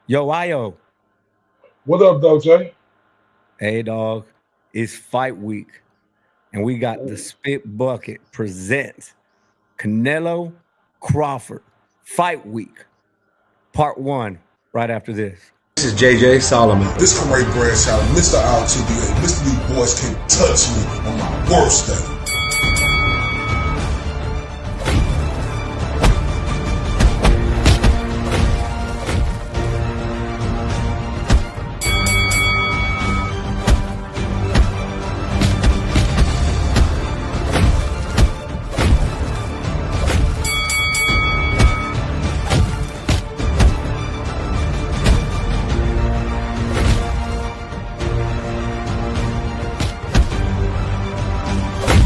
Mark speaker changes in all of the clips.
Speaker 1: Yo, Io.
Speaker 2: What up, though, Jay?
Speaker 1: Hey, dog. It's fight week, and we got the Spit Bucket presents Canelo Crawford Fight Week, part one, right after this.
Speaker 3: This is JJ Solomon.
Speaker 4: This Corey Bradshaw, Mr. IOTBA. Mr. These boys can't touch me on my worst day.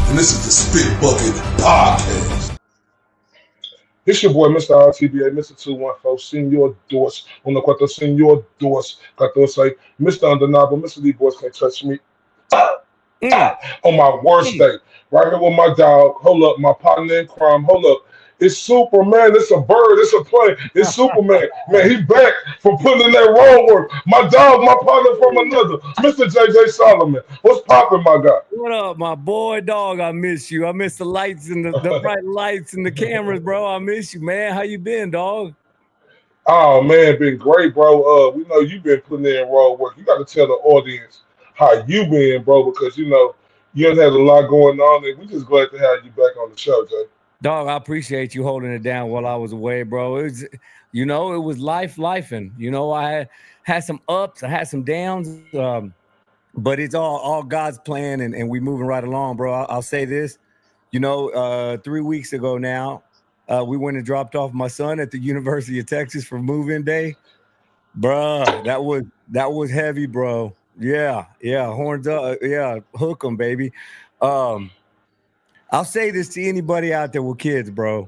Speaker 4: And this is the Spit Bucket Podcast.
Speaker 2: It's your boy, Mr. IOTBA, Mr. 214, Senor Dos, Una Cuatro, Senor Dos, 14, Mr. Undeniable, Mr. These boys can't touch me on my worst day. Right here with my dog. Hold up, my partner in crime. Hold up. It's Superman. It's a bird. It's a plane. It's Superman. Man, he back from putting in that road work. My dog, my partner from another. Mr. JJ Solomon. What's popping, my guy?
Speaker 1: What up, my boy, dog? I miss you. I miss the lights and the bright lights and the cameras, bro. I miss you, man. How you been, dog?
Speaker 2: Oh, man, been great, bro. We know you've been putting in road work. You got to tell the audience how you been, bro, because, you done had a lot going on, and we just glad to have you back on the show, Jay.
Speaker 1: Dog, I appreciate you holding it down while I was away, bro. It was, it was lifing. I had some ups, I had some downs, but it's all God's plan, and we moving right along, bro. I'll say this, 3 weeks ago now, we went and dropped off my son at the University of Texas for move-in day, bruh. That was heavy, bro. Yeah, horns up, yeah, hook 'em, baby. I'll say this to anybody out there with kids, bro.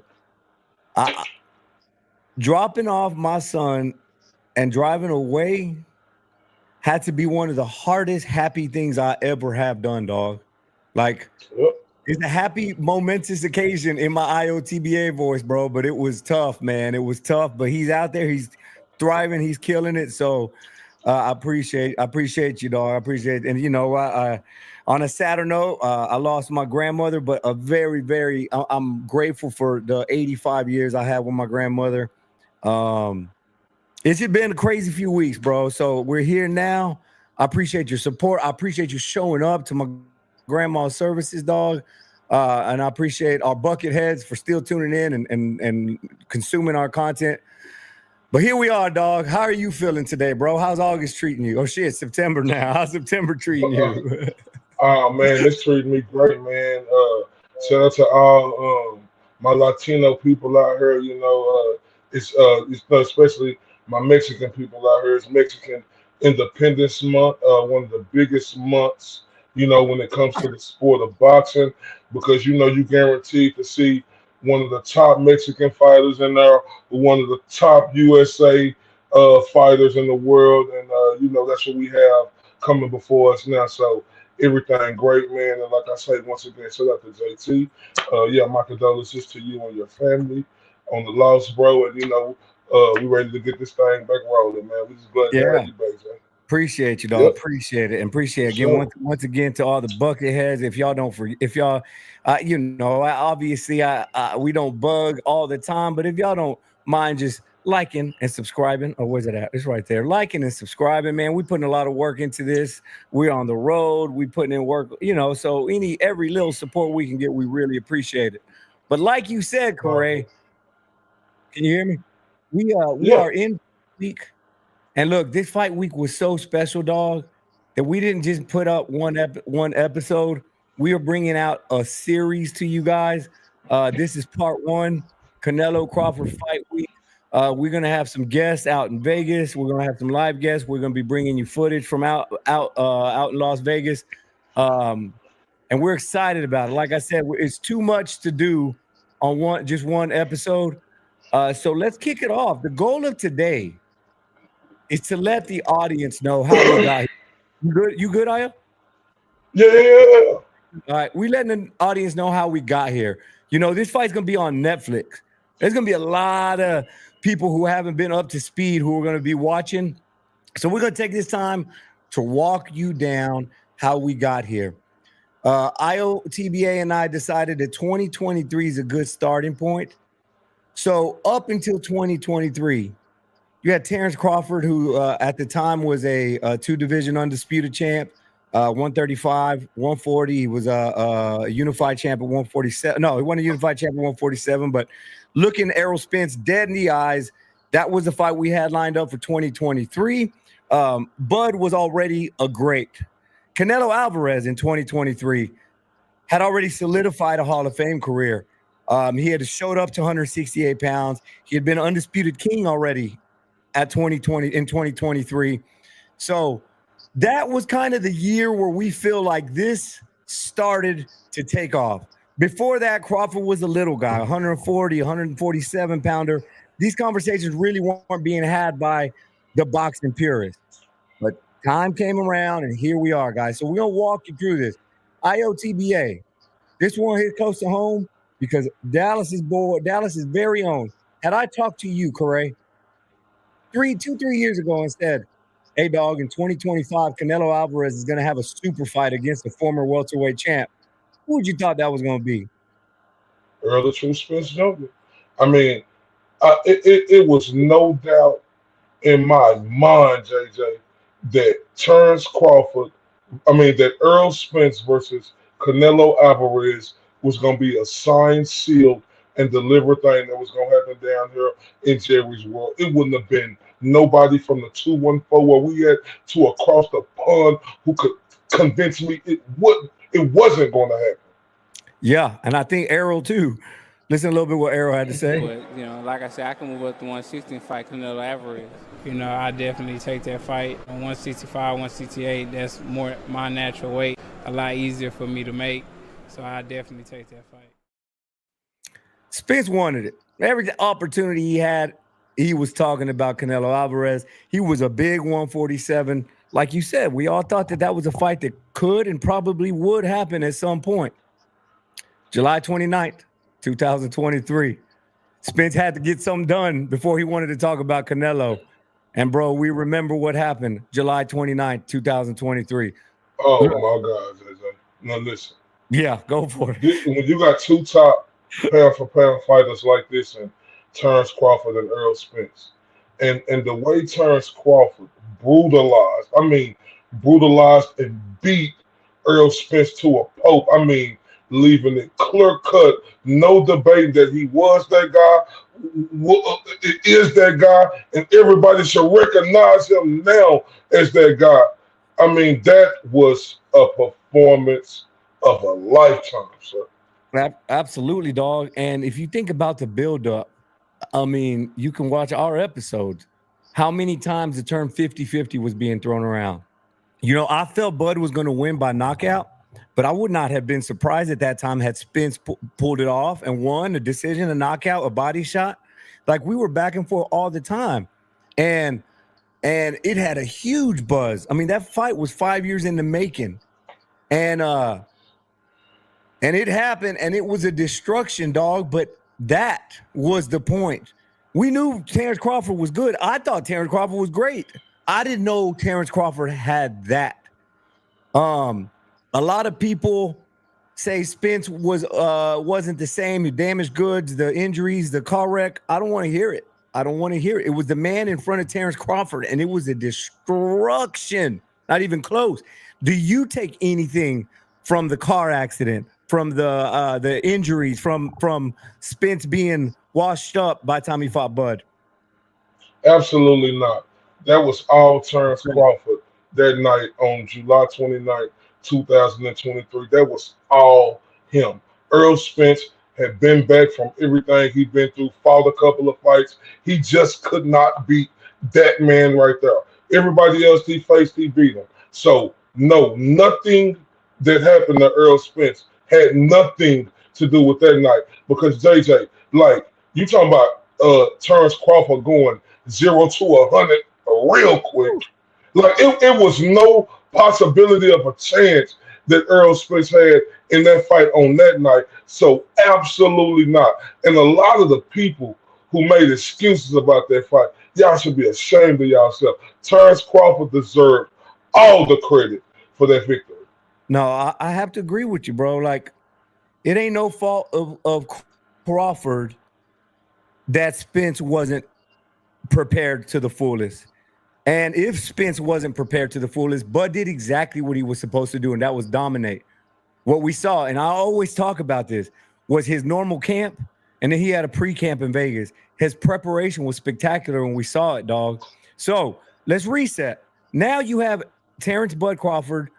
Speaker 1: Dropping off my son and driving away had to be one of the hardest happy things I ever have done, dog. Like, it's a happy, momentous occasion in my IOTBA voice, bro, but it was tough, man. It was tough, but he's out there. He's thriving. He's killing it. So I appreciate you, dog. I appreciate it. And, on a sadder note, I lost my grandmother, but I'm grateful for the 85 years I had with my grandmother. It's just been a crazy few weeks, bro. So we're here now. I appreciate your support. I appreciate you showing up to my grandma's services, dog. And I appreciate our bucket heads for still tuning in and consuming our content. But here we are, dog. How are you feeling today, bro? How's August treating you? Oh, shit, September now. How's September treating you?
Speaker 2: Oh, man, it's treating me great, man. Shout out to all my Latino people out here. It's especially my Mexican people out here. It's Mexican Independence Month, one of the biggest months, when it comes to the sport of boxing, because, you guaranteed to see one of the top Mexican fighters in there, one of the top USA fighters in the world, and, that's what we have coming before us now. So, everything great, man. And like I say, once again, shout out to JT. My condolences to you and your family on the loss, bro. And, we ready to get this thing back rolling, man. We just glad to have you back, man.
Speaker 1: Appreciate you, dog. Yep. Appreciate it. And appreciate again, once again, to all the bucket heads. If y'all don't forget, if y'all, obviously, we don't bug all the time, but if y'all don't mind just liking and subscribing, or where's it at? It's right there. Liking and subscribing, man. We putting a lot of work into this. We're on the road. We putting in work, so every little support we can get, we really appreciate it. But like you said, Corey, can you hear me? We are in week. And look, this fight week was so special, dog, that we didn't just put up one episode. We are bringing out a series to you guys. This is part one, Canelo Crawford Fight Week. We're gonna have some guests out in Vegas. We're gonna have some live guests. We're gonna be bringing you footage from out in Las Vegas, and we're excited about it. Like I said, it's too much to do on one episode. So let's kick it off. The goal of today is to let the audience know how we got here. You good, Aya?
Speaker 2: Yeah.
Speaker 1: All right, we letting the audience know how we got here. This fight's gonna be on Netflix. There's going to be a lot of people who haven't been up to speed who are going to be watching. So we're going to take this time to walk you down how we got here. IOTBA and I decided that 2023 is a good starting point. So up until 2023, you had Terrence Crawford, who at the time was a two-division undisputed champ, 135, 140. He was a unified champ at 147. No, he wasn't a unified champ at 147. But looking Errol Spence dead in the eyes, that was the fight we had lined up for 2023. Bud was already a great. Canelo Alvarez in 2023 had already solidified a Hall of Fame career. He had showed up to 168 pounds. He had been undisputed king already at 2023. So that was kind of the year where we feel like this started to take off. Before that, Crawford was a little guy, 140, 147 pounder. These conversations really weren't being had by the boxing purists. But time came around, and here we are, guys. So we're going to walk you through this. IOTBA, this one hit close to home because Dallas's very own. Had I talked to you, Corey, 3 years ago and said, hey, dog, in 2025, Canelo Alvarez is going to have a super fight against the former welterweight champ, who would you thought that was going to be?
Speaker 2: Earl True Spence Jr. I mean, it was no doubt in my mind, JJ, that that Earl Spence versus Canelo Alvarez was going to be a signed, sealed, and delivered thing that was going to happen down here in Jerry's world. It wouldn't have been nobody from the 214 where we had to across the pond who could convince me it wasn't going to happen.
Speaker 1: Yeah, and I think Errol too. Listen a little bit what Errol had to say.
Speaker 3: But, like I said, I can move up to 160 and fight Canelo Alvarez. I definitely take that fight. 165, 168, that's more my natural weight. A lot easier for me to make. So I definitely take that fight.
Speaker 1: Spence wanted it. Every opportunity he had, he was talking about Canelo Alvarez. He was a big 147. Like you said, we all thought that was a fight that could and probably would happen at some point. July 29th, 2023. Spence had to get something done before he wanted to talk about Canelo. And, bro, we remember what happened July 29th, 2023.
Speaker 2: Oh, my God, JJ. Now, listen.
Speaker 1: Yeah, go for it.
Speaker 2: When you got two top pound-for-pound fighters like this, and Terrence Crawford and Earl Spence, and the way Terrence Crawford brutalized and beat Earl Spence to a pulp. Leaving it clear cut, no debate that he was that guy, is that guy, and everybody should recognize him now as that guy. That was a performance of a lifetime, sir.
Speaker 1: Absolutely, dog. And if you think about the buildup, you can watch our episodes. How many times the term 50-50 was being thrown around? I felt Bud was going to win by knockout, but I would not have been surprised at that time had Spence pulled it off and won a decision, a knockout, a body shot. Like, we were back and forth all the time. And it had a huge buzz. That fight was 5 years in the making. And it happened, and it was a destruction, dog. But that was the point. We knew Terrence Crawford was good. I thought Terrence Crawford was great. I didn't know Terrence Crawford had that. A lot of people say Spence wasn't the same. The damaged goods, the injuries, the car wreck. I don't want to hear it. It was the man in front of Terrence Crawford, and it was a destruction. Not even close. Do you take anything from the car accident, from the injuries, from Spence being washed up by the time he fought Bud?
Speaker 2: Absolutely not. That was all Terrence Crawford that night on July 29th, 2023. That was all him. Earl Spence had been back from everything he'd been through, fought a couple of fights. He just could not beat that man right there. Everybody else he faced, he beat him. So, no, nothing that happened to Earl Spence had nothing to do with that night. Because, JJ, like, you talking about Terrence Crawford going 0 to 100 real quick. Like, it was no possibility of a chance that Errol Spence had in that fight on that night. So absolutely not. And a lot of the people who made excuses about that fight, y'all should be ashamed of yourself. Terrence Crawford deserved all the credit for that victory.
Speaker 1: No, I have to agree with you, bro. Like, it ain't no fault of Crawford that Spence wasn't prepared to the fullest. And if Spence wasn't prepared to the fullest, Bud did exactly what he was supposed to do, and that was dominate. What we saw, and I always talk about this, was his normal camp, and then he had a pre-camp in Vegas. His preparation was spectacular when we saw it, dog. So let's reset. Now you have Terrence Bud Crawford,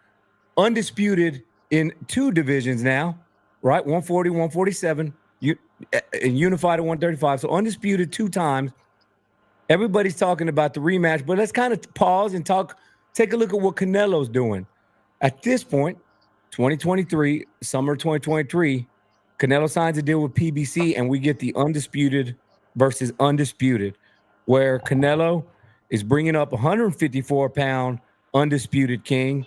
Speaker 1: undisputed in 2 divisions now, right? 140, 147, and unified at 135. So undisputed 2 times. Everybody's talking about the rematch, but let's kind of pause and take a look at what Canelo's doing. At this point, 2023, summer 2023, Canelo signs a deal with PBC, and we get the undisputed versus undisputed, where Canelo is bringing up 154-pound undisputed king,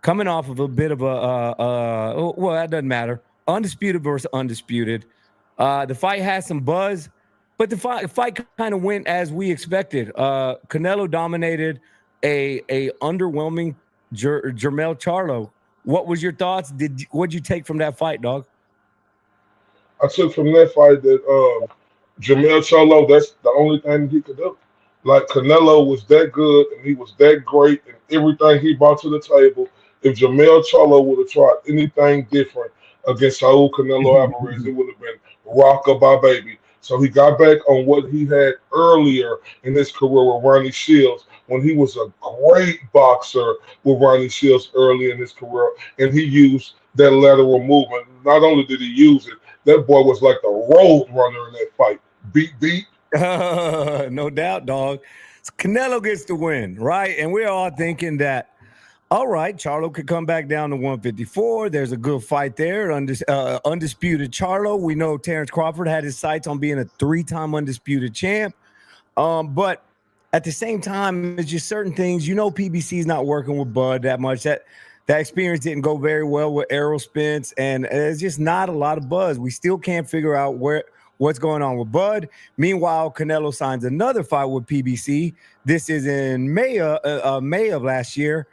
Speaker 1: coming off of a bit of well, that doesn't matter. Undisputed versus undisputed. The fight has some buzz, but the fight kind of went as we expected. Canelo dominated a underwhelming Jermell Charlo. What was your thoughts? What'd you take from that fight, dog?
Speaker 2: I took from that fight that Jermell Charlo, that's the only thing he could do. Like, Canelo was that good and he was that great and everything he brought to the table. If Jermell Charlo would have tried anything different against Saul Canelo Alvarez, it would have been rock-a-bye baby. So he got back on what he had earlier in his career with Ronnie Shields, when he was a great boxer with Ronnie Shields early in his career, and he used that lateral movement. Not only did he use it, that boy was like the road runner in that fight. Beat.
Speaker 1: No doubt, dog. Canelo gets the win, right? And we're all thinking that, all right, Charlo could come back down to 154. There's a good fight there. Undisputed Charlo. We know Terrence Crawford had his sights on being a 3-time undisputed champ. But at the same time, it's just certain things. You know, PBC's not working with Bud that much. That experience didn't go very well with Errol Spence, and there's just not a lot of buzz. We still can't figure out what's going on with Bud. Meanwhile, Canelo signs another fight with PBC. This is in May of last year.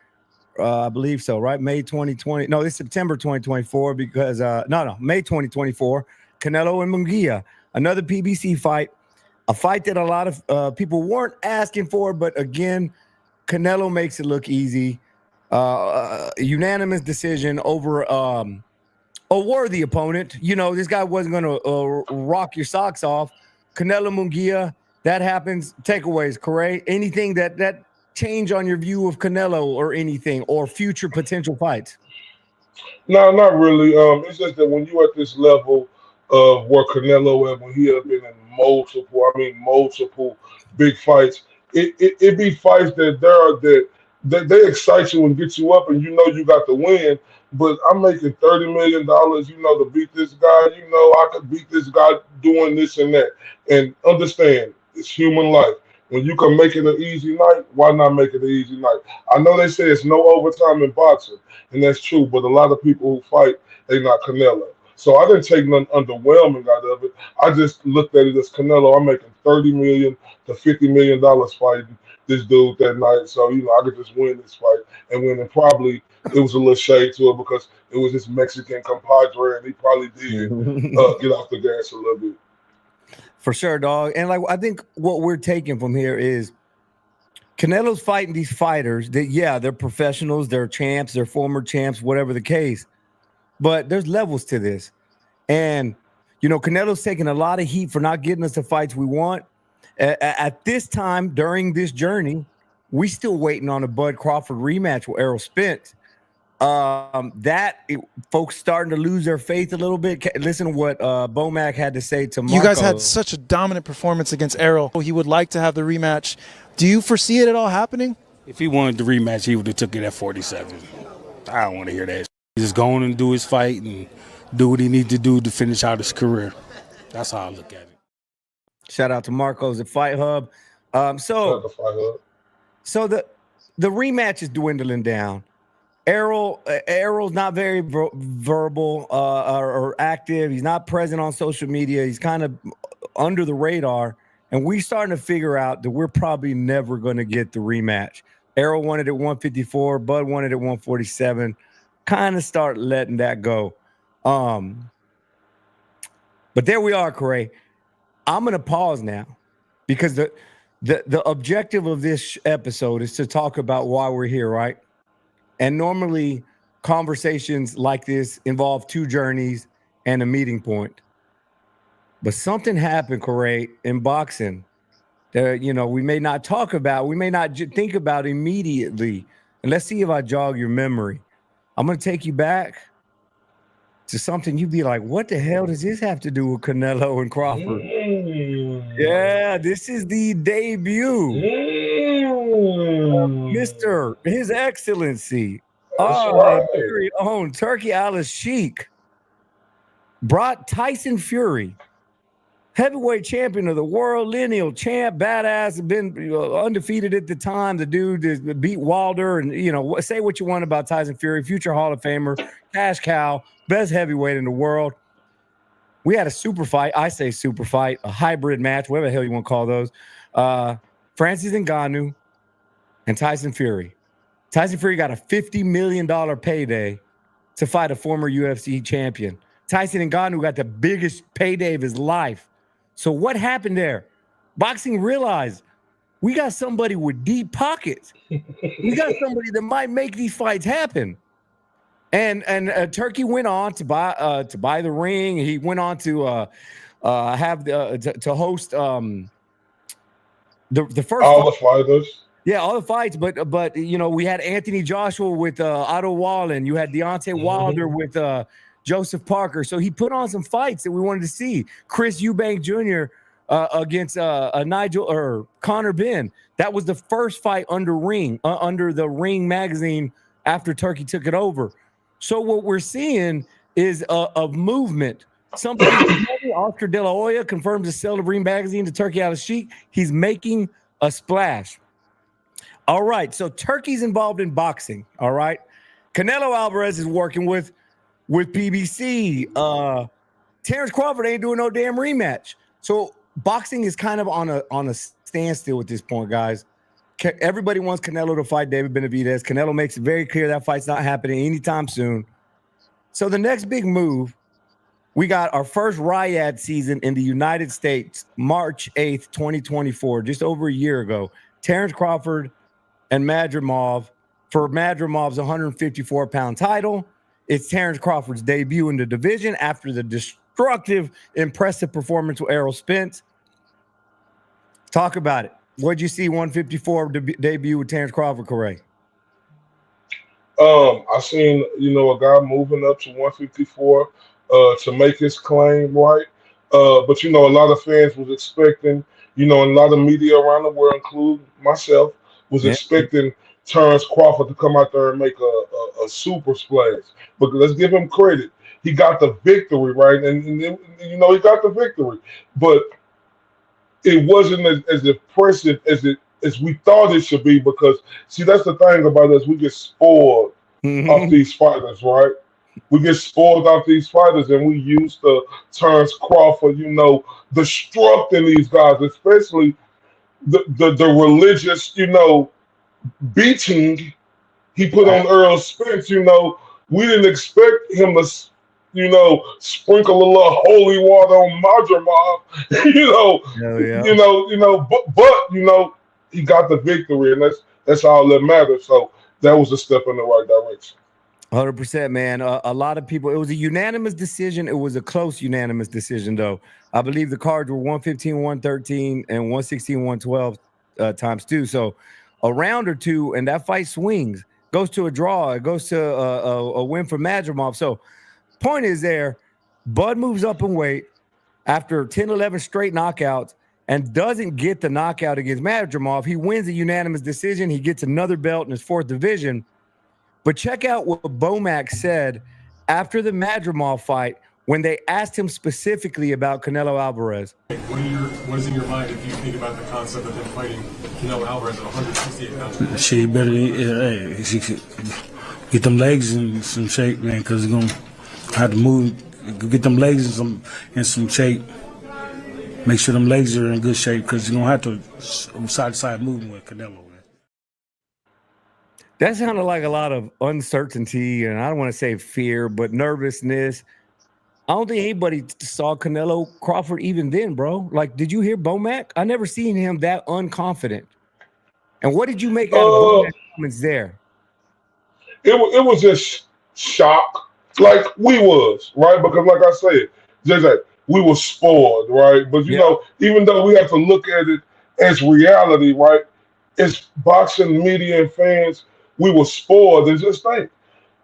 Speaker 1: I believe so, right? May 2020. No, this is September 2024 because May 2024. Canelo and Munguia, another PBC fight, a fight that a lot of people weren't asking for, but again, Canelo makes it look easy. Unanimous decision over a worthy opponent. You know, this guy wasn't going to rock your socks off. Canelo Munguia, that happens. Takeaways, correct? Anything that change on your view of Canelo or anything, or future potential fights?
Speaker 2: No, not really. It's just that when you at this level of where Canelo at, when he has been in multiple big fights, it be fights that they excite you and get you up, and you know you got the win. But I'm making $30 million, to beat this guy. I could beat this guy doing this and that. And understand, it's human life. When you can make it an easy night, why not make it an easy night? I know they say it's no overtime in boxing, and that's true, but a lot of people who fight, they not Canelo. So I didn't take nothing underwhelming out of it. I just looked at it as Canelo. I'm making $30 million to $50 million fighting this dude that night. So, I could just win this fight and win. And probably it was a little shade to it because it was this Mexican compadre, and he probably did get off the gas a little bit.
Speaker 1: For sure, dog. And I think what we're taking from here is Canelo's fighting these fighters that, they're professionals, they're champs, they're former champs, whatever the case. But there's levels to this. And, Canelo's taking a lot of heat for not getting us the fights we want. At this time, during this journey, we still waiting on a Bud Crawford rematch with Errol Spence. Folks starting to lose their faith a little bit. Listen to what Bomac had to say to Marco.
Speaker 5: You guys had such a dominant performance against Errol. He would like to have the rematch. Do you foresee it at all happening?
Speaker 6: If he wanted the rematch, he would have took it at 47. I don't want to hear that. Just go on and do his fight and do what he needs to do to finish out his career. That's how I look at it.
Speaker 1: Shout out to Marcos at Fight Hub. So the rematch is dwindling down. Errol's not very verbal or active. He's not present on social media. He's kind of under the radar. And we're starting to figure out that we're probably never going to get the rematch. Errol wanted it 154. Bud wanted it 147. Kind of start letting that go. But there we are, Corey. I'm going to pause now because the objective of this episode is to talk about why we're here, right? And normally conversations like this involve two journeys and a meeting point. But something happened, Corey, in boxing that, we may not talk about, we may not think about immediately. And let's see if I jog your memory. I'm going to take you back to something you'd be like, what the hell does this have to do with Canelo and Crawford? Yeah, this is the debut of His Excellency, our very own Turkey Al-Sheikh, brought Tyson Fury, heavyweight champion of the world, lineal champ, badass, been undefeated at the time. The dude beat Wilder, and say what you want about Tyson Fury, future Hall of Famer, cash cow, best heavyweight in the world. We had a super fight. I say super fight, a hybrid match, whatever the hell you want to call those. Francis Ngannou and Tyson Fury. Tyson Fury got a $50 million payday to fight a former UFC champion. Tyson Ngannou got the biggest payday of his life. So what happened there? Boxing realized we got somebody with deep pockets. We got somebody that might make these fights happen. And Turkey went on to buy the ring. He went on to have to host the first
Speaker 2: all the fighters.
Speaker 1: Yeah, all the fights. But we had Anthony Joshua with Otto Wallin. You had Deontay Wilder with Joseph Parker. So he put on some fights that we wanted to see. Chris Eubank Jr. Against Nigel or Conor Benn. That was the first fight under the Ring magazine after Turkey took it over. So what we're seeing is a movement. Something Oscar De La Hoya confirms to sell the Ring magazine to Turkey Al-Sheikh. He's making a splash. All right, so Turkey's involved in boxing. All right, Canelo Alvarez is working with PBC. Terrence Crawford ain't doing no damn rematch. So boxing is kind of on a standstill at this point, guys. Everybody wants Canelo to fight David Benavidez. Canelo makes it very clear that fight's not happening anytime soon. So the next big move, we got our first Riyadh season in the United States, March 8th, 2024, just over a year ago. Terrence Crawford and Madrimov for Madrimov's 154-pound title. It's Terrence Crawford's debut in the division after the destructive, impressive performance with Errol Spence. Talk about it. What'd you see 154 debut with Terrence Crawford, Corey?
Speaker 2: I seen, a guy moving up to 154 to make his claim, right? But, a lot of fans was expecting, and a lot of media around the world, including myself, was expecting Terrence Crawford to come out there and make a super splash. But let's give him credit. He got the victory, right? And he got the victory. But it wasn't as impressive as we thought it should be because, see, that's the thing about us. We get spoiled off these fighters, right? We get spoiled off these fighters, and we used to Terrence Crawford, destructing these guys, especially the religious, beating he put on Earl Spence. We didn't expect him to, sprinkle a little holy water on Madrimov, but he got the victory, and that's all that matters. So that was a step in the right direction.
Speaker 1: 100%, man. A lot of people, it was a unanimous decision. It was a close unanimous decision, though. I believe the cards were 115, 113, and 116, 112 times two. So a round or two, and that fight swings, goes to a draw. It goes to a win for Madrimov. So point is there, Bud moves up in weight after 10, 11 straight knockouts and doesn't get the knockout against Madrimov. He wins a unanimous decision. He gets another belt in his fourth division. But check out what Bomac said after the Madrimov fight when they asked him specifically about Canelo Alvarez.
Speaker 7: What is in your mind if you think about the concept of him fighting Canelo Alvarez at 168 pounds?
Speaker 6: She better, Get them legs in some shape, man, because you're gonna have to move. Get them legs in some shape. Make sure them legs are in good shape because you're gonna have to side to side moving with Canelo. Man.
Speaker 1: That sounded like a lot of uncertainty, and I don't want to say fear, but nervousness. I don't think anybody saw Canelo Crawford even then, bro. Like, did you hear Bomac? I never seen him that unconfident. And what did you make out of Bomac's comments there?
Speaker 2: It was just shock, like we was, right? Because like I said, just like we were spoiled, right? But you know, even though we have to look at it as reality, right? As boxing media and fans, we were spoiled. And just think,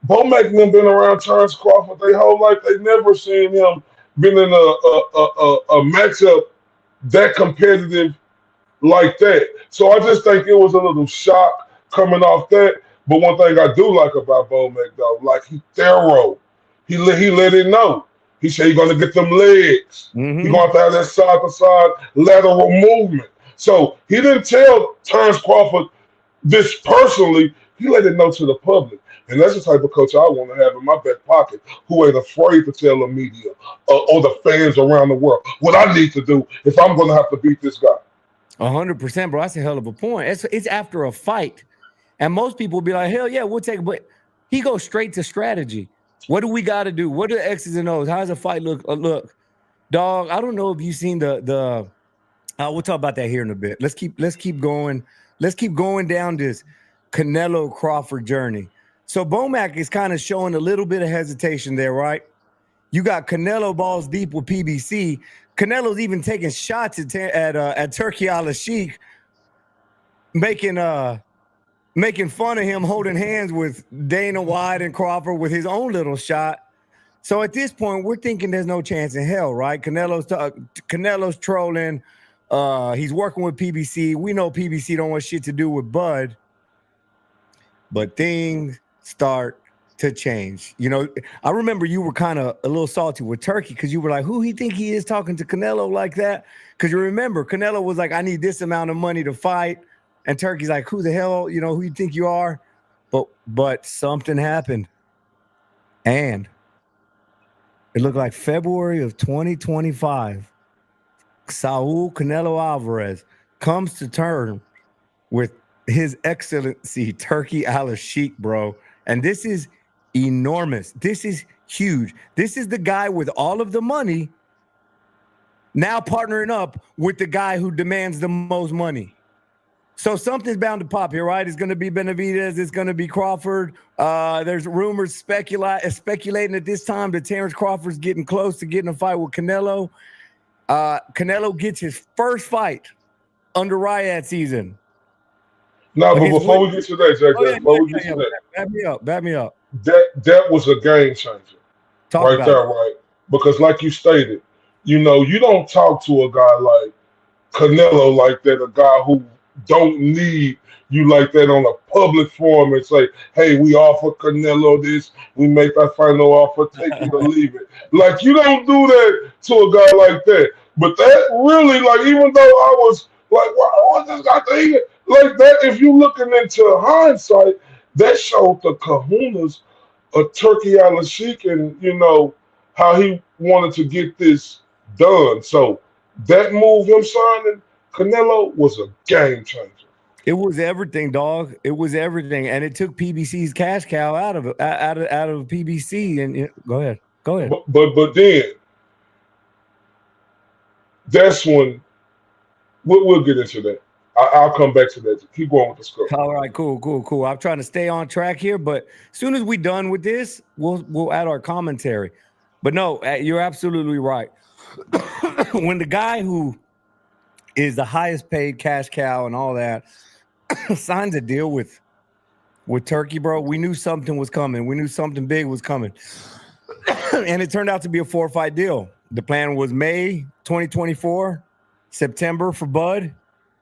Speaker 2: Bomac and them been around Terrence Crawford their whole life. They never seen him been in a matchup that competitive like that. So I just think it was a little shock coming off that. But one thing I do like about Bomac though, like he thorough. He let it know. He said he's gonna get them legs. He's gonna have that side to side lateral movement. So he didn't tell Terrence Crawford this personally. He let it know to the public. And that's the type of coach I want to have in my back pocket, who ain't afraid to tell the media or the fans around the world what I need to do if I'm going to have to beat this guy.
Speaker 1: 100%, bro. That's a hell of a point. It's after a fight. And most people will be like, hell yeah, we'll take it. But he goes straight to strategy. What do we got to do? What are the X's and O's? How does a fight look? Look, dog, I don't know if you've seen we'll talk about that here in a bit. Let's keep going. Let's keep going down this Canelo Crawford journey. So Bomac is kind of showing a little bit of hesitation there, right? You got Canelo balls deep with PBC. Canelo's even taking shots at Turkey Al-Sheikh, making fun of him holding hands with Dana White and Crawford with his own little shot. So at this point, we're thinking there's no chance in hell, right? Canelo's trolling. He's working with PBC. We know PBC don't want shit to do with Bud, but things start to change. You know, I remember you were kind of a little salty with Turkey because you were like, who he think he is talking to Canelo like that? Because you remember Canelo was like, I need this amount of money to fight. And Turkey's like, who the hell, you know, who you think you are? But something happened. And it looked like February of 2025, Saul Canelo Alvarez comes to terms with His Excellency Turkey Al-Sheikh, bro. And this is enormous. This is huge. This is the guy with all of the money now partnering up with the guy who demands the most money. So something's bound to pop here, right? It's going to be Benavidez. It's going to be Crawford. There's rumors speculating at this time that Terrence Crawford's getting close to getting a fight with Canelo. Canelo gets his first fight under Riyadh season.
Speaker 2: No, but before we get to that,
Speaker 1: back me up.
Speaker 2: That was a game changer. Right there, right? Because like you stated, you know, you don't talk to a guy like Canelo like that, a guy who don't need you like that on a public forum and say, hey, we offer Canelo this, we make that final offer, take it or leave it. Like, you don't do that to a guy like that. But that really, like, even though I was like, why this guy thinking like that? If you're looking into hindsight, that showed the kahunas of Turkey Al-Sheikh and, you know, how he wanted to get this done. So that move, him signing Canelo, was a game changer.
Speaker 1: It was everything, dog. It was everything, and it took PBC's cash cow out of PBC. And go ahead.
Speaker 2: But then that's when we'll get into that. I'll come back to that. Keep going with the scope.
Speaker 1: All right, cool. I'm trying to stay on track here, but as soon as we're done with this, we'll add our commentary. But no, you're absolutely right. When the guy who is the highest paid cash cow and all that signs a deal with Turkey, bro, we knew something was coming. We knew something big was coming. And it turned out to be a 4-fight deal. The plan was May 2024, September for Bud,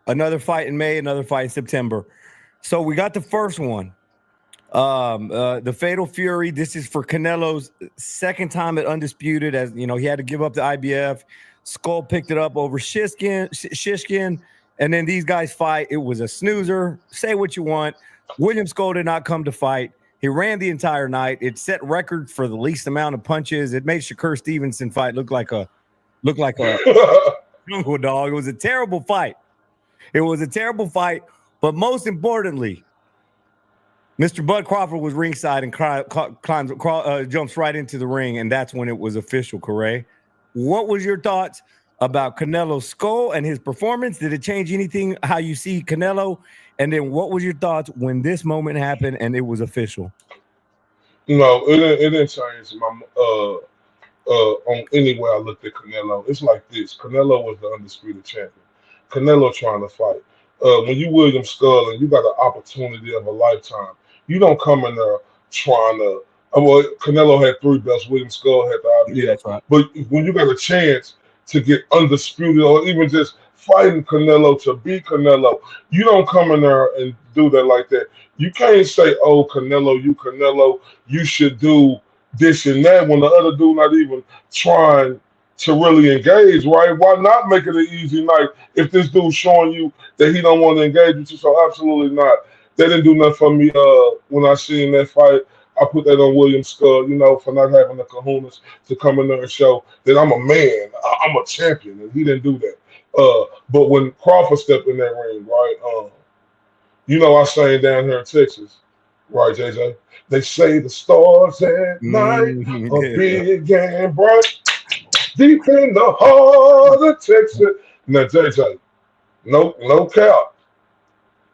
Speaker 1: another fight in May, another fight in September. So we got the first one. The Fatal Fury. This is for Canelo's second time at Undisputed. As you know, he had to give up the IBF. Skull picked it up over Shishkin, and then these guys fight. It was a snoozer. Say what you want. William Skull did not come to fight. He ran the entire night. It set record for the least amount of punches. It made Shakur Stevenson fight look like a jungle dog. It was a terrible fight. But most importantly, Mr. Bud Crawford was ringside and jumps right into the ring, and that's when it was official, Correa. What was your thoughts about Canelo's skull and his performance? Did it change anything how you see Canelo? And then what was your thoughts when this moment happened and it was official?
Speaker 2: No, it didn't change my on any way I looked at Canelo. It's like this. Canelo was the undisputed champion. Canelo trying to fight. When you William Skull and you got an opportunity of a lifetime, you don't come in there trying to. Well, Canelo had 3 belts. William Skull had the IBF.
Speaker 1: Yeah, that's right.
Speaker 2: But when you got a chance to get undisputed or even just fighting Canelo to beat Canelo, you don't come in there and do that like that. You can't say, "Oh, Canelo, you should do this and that," when the other dude not even trying to really engage, right? Why not make it an easy night if this dude's showing you that he don't want to engage with you? So absolutely not. That didn't do nothing for me when I seen that fight. I put that on William Skull, for not having the kahunas to come in there and show that I'm a man, I'm a champion, and he didn't do that. But when Crawford stepped in that ring, right, I sang down here in Texas, right, JJ? They say the stars at night are big and bright, deep in the heart of Texas. Now, JJ, no cap.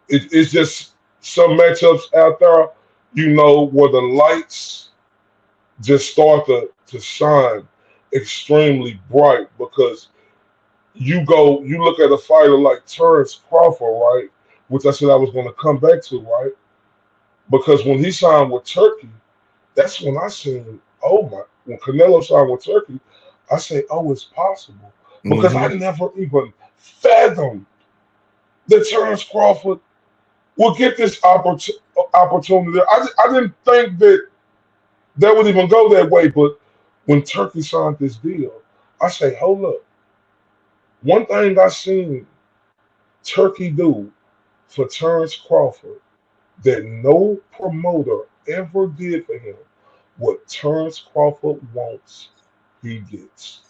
Speaker 2: It's just some matchups out there, where the lights just start to shine extremely bright because you look at a fighter like Terrence Crawford, right? Which I said I was going to come back to, right? Because when he signed with Turkey, that's when I seen, when Canelo signed with Turkey, I say, it's possible. Because I never even fathomed that Terrence Crawford would get this opportunity. I didn't think that would even go that way. But when Turkey signed this deal, I say, hold up. One thing I seen Turkey do for Terrence Crawford that no promoter ever did for him, what Terrence Crawford wants, he gets.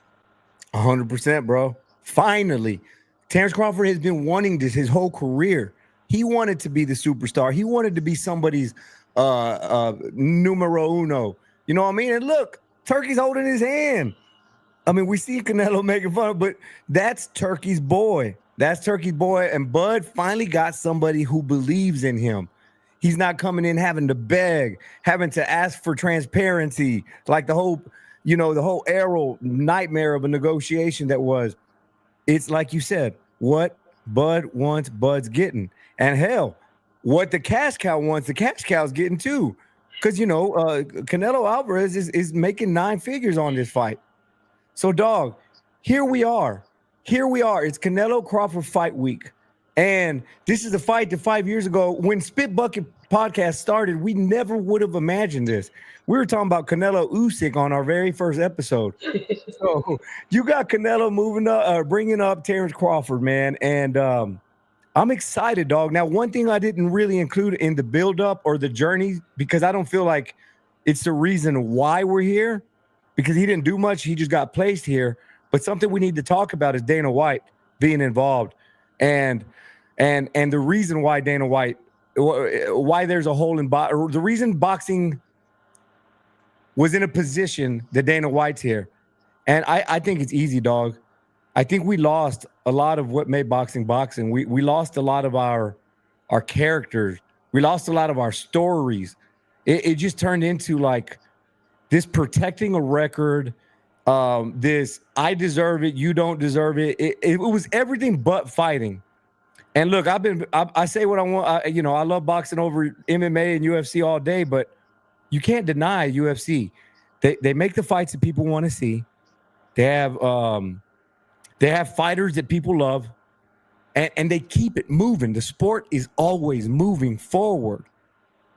Speaker 1: 100%, bro. Finally, Terrence Crawford has been wanting this his whole career. He wanted to be the superstar. He wanted to be somebody's numero uno. You know what I mean? And look, Turkey's holding his hand. I mean, we see Canelo making fun of, but that's Turkey's boy. That's Turkey's boy. And Bud finally got somebody who believes in him. He's not coming in having to beg, having to ask for transparency, like the whole Errol nightmare of a negotiation that was. It's like you said, what Bud wants, Bud's getting. And hell, what the cash cow wants, the cash cow's getting too. Because, Canelo Alvarez is making 9 figures on this fight. So, dog, here we are. It's Canelo Crawford fight week. And this is a fight that 5 years ago, when Spit Bucket podcast started, we never would have imagined this. We were talking about Canelo Usyk on our very first episode. So you got Canelo bringing up Terrence Crawford, man. And I'm excited, dog. Now, one thing I didn't really include in the buildup or the journey, because I don't feel like it's the reason why we're here, because he didn't do much. He just got placed here. But something we need to talk about is Dana White being involved. And the reason why Dana White, why there's a hole in the reason boxing was in a position that Dana White's here. And I think it's easy, dog. I think we lost a lot of what made boxing. We lost a lot of our characters. We lost a lot of our stories. It just turned into like this protecting a record, this I deserve it, you don't deserve it. It was everything but fighting. And look, I say what I want. I love boxing over MMA and UFC all day, but you can't deny UFC. They make the fights that people want to see. They have fighters that people love, and they keep it moving. The sport is always moving forward.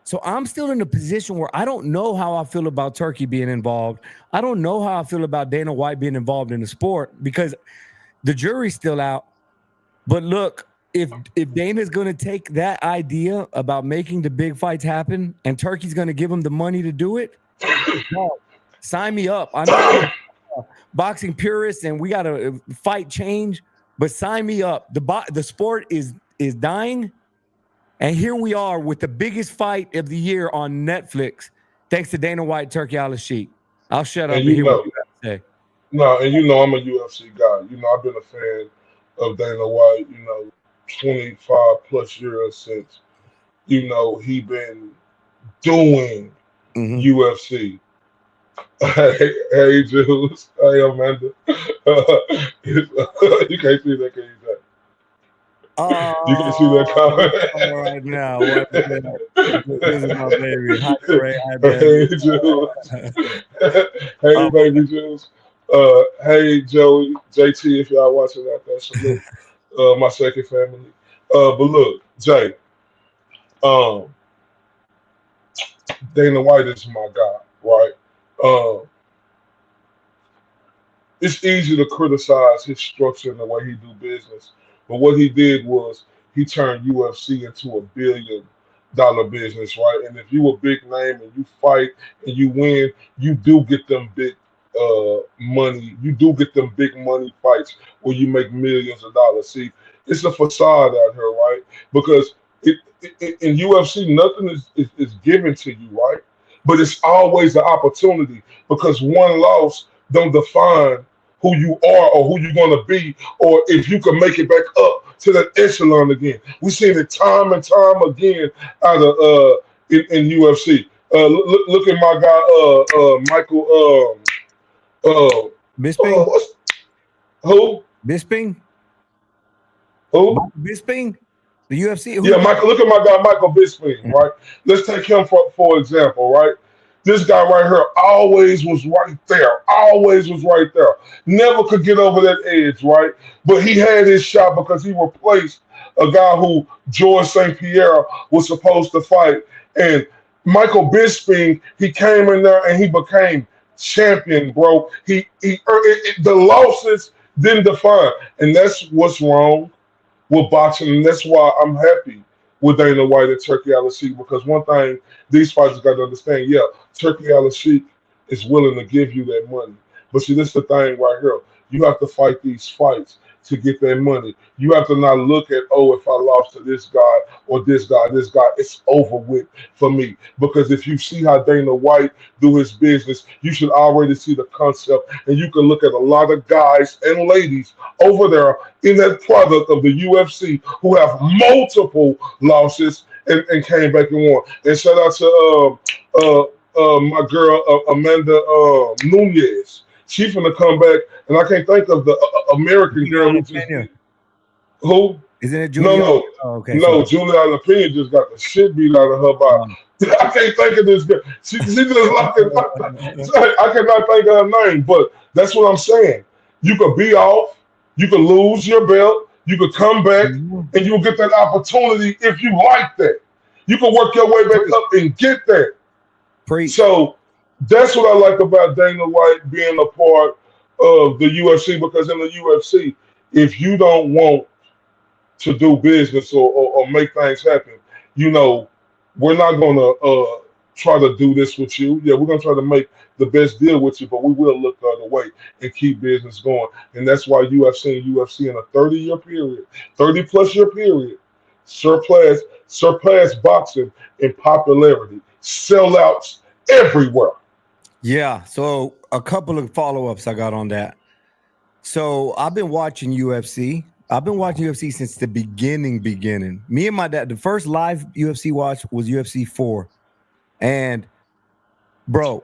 Speaker 1: So I'm still in a position where I don't know how I feel about Turkey being involved. I don't know how I feel about Dana White being involved in the sport because the jury's still out. But look, if Dana's going to take that idea about making the big fights happen, and Turkey's going to give him the money to do it, no, sign me up. I know I'm a boxing purist, and we got to fight change, but sign me up. The sport is dying, and here we are with the biggest fight of the year on Netflix, thanks to Dana White, Turkey Al-Sheikh. I'll shut up and hear what you got to say.
Speaker 2: No, and you know I'm a UFC guy. You know, I've been a fan of Dana White, 25 plus years since, he been doing UFC. Hey, Jules. Hey, Amanda. You can't see that, can you, Jack? You can see that comment
Speaker 1: right now. This is my baby. Hi, Ray. Hi,
Speaker 2: baby. Hey, Jules. Hey, baby Jules. Hey, Joey, JT, if y'all watching out there, salute my second family. But look, Jay, Dana White is my guy, right? It's easy to criticize his structure and the way he do business, but what he did was he turned UFC into $1 billion business, right? And if you a big name and you fight and you win, you do get them big money. You do get them big money fights where you make millions of dollars. See, it's a facade out here, right? Because in UFC, nothing is given to you, right? But it's always an opportunity, because one loss don't define who you are or who you're going to be, or if you can make it back up to that echelon again. We've seen it time and time again out of in UFC. Look at my guy Michael
Speaker 1: Bisping?
Speaker 2: Who?
Speaker 1: Bisping?
Speaker 2: Who?
Speaker 1: Bisping? The UFC?
Speaker 2: Yeah, Michael. Look at my guy Michael Bisping, right? Let's take him for example, right? This guy right here always was right there. Always was right there. Never could get over that edge, right? But he had his shot because he replaced a guy who George St. Pierre was supposed to fight. And Michael Bisping, he came in there and he became champion, bro. The losses didn't define, and that's what's wrong with boxing, and that's why I'm happy with Dana White and Turkey Al-Sheikh, because one thing these fighters got to understand, yeah, Turkey Al-Sheikh is willing to give you that money, but see, this is the thing right here. You have to fight these fights to get that money. You have to not look at, oh, if I lost to this guy or this guy, it's over with for me. Because if you see how Dana White do his business, you should already see the concept, and you can look at a lot of guys and ladies over there in that product of the UFC who have multiple losses and came back and won. And shout out to my girl Amanda Nunez. She's gonna come back, and I can't think of the American girl who.
Speaker 1: Isn't it Julia?
Speaker 2: No.
Speaker 1: Oh, okay.
Speaker 2: No, Julia Lapine just got the shit beat out of her body. I can't think of this girl. She just like I cannot think of her name, but that's what I'm saying. You could be off, you could lose your belt, you could come back, and you'll get that opportunity if you like that. You can work your way back up and get that. So that's what I like about Dana White being a part of the UFC, because in the UFC, if you don't want to do business or make things happen, we're not going to try to do this with you. Yeah, we're going to try to make the best deal with you, but we will look the other way and keep business going. And that's why you have seen UFC in a 30-year period, 30-plus year period, surpass boxing in popularity, sellouts everywhere.
Speaker 1: Yeah, so a couple of follow-ups I got on that. So I've been watching UFC. I've been watching UFC since the beginning. Me and my dad, the first live UFC watch was UFC 4. And, bro,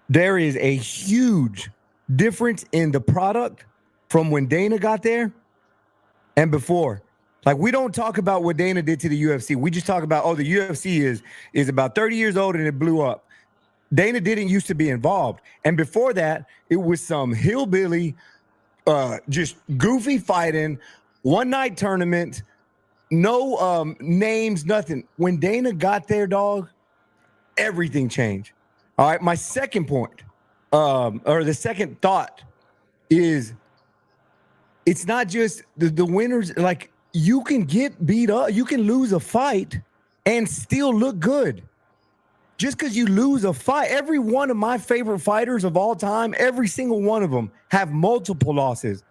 Speaker 1: there is a huge difference in the product from when Dana got there and before. Like, we don't talk about what Dana did to the UFC. We just talk about, the UFC is about 30 years old and it blew up. Dana didn't used to be involved. And before that, it was some hillbilly, just goofy fighting, one-night tournament, no names, nothing. When Dana got there, dog, everything changed. All right, my second point, or the second thought is, it's not just the winners. Like, you can get beat up, you can lose a fight and still look good. Just because you lose a fight, every one of my favorite fighters of all time, every single one of them have multiple losses.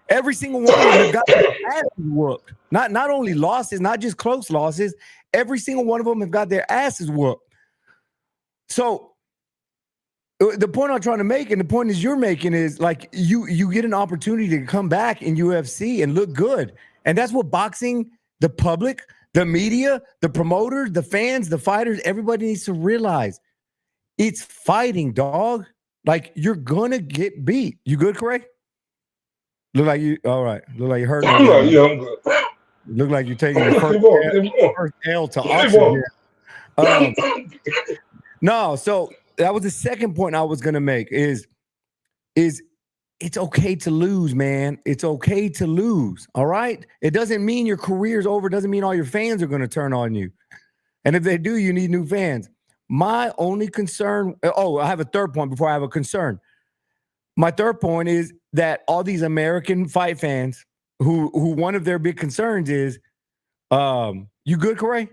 Speaker 1: Every single one of them have got their asses whooped. Not only losses, not just close losses. Every single one of them have got their asses whooped. So the point I'm trying to make, and the point is you're making, is like you get an opportunity to come back in UFC and look good. And that's what boxing, the public, the media, the promoters, the fans, the fighters, everybody needs to realize. It's fighting, dog. Like, you're gonna get beat. You good, Craig? Look like you all right. Look like you hurt.
Speaker 2: I'm good.
Speaker 1: Look like you're taking the first L to oxygen. No, so that was the second point I was gonna make is it's okay to lose, man. It's okay to lose. All right. It doesn't mean your career's over. It doesn't mean all your fans are going to turn on you. And if they do, you need new fans. My only concern. I have a third point before I have a concern. My third point is that all these American fight fans who one of their big concerns is, you good, Corey?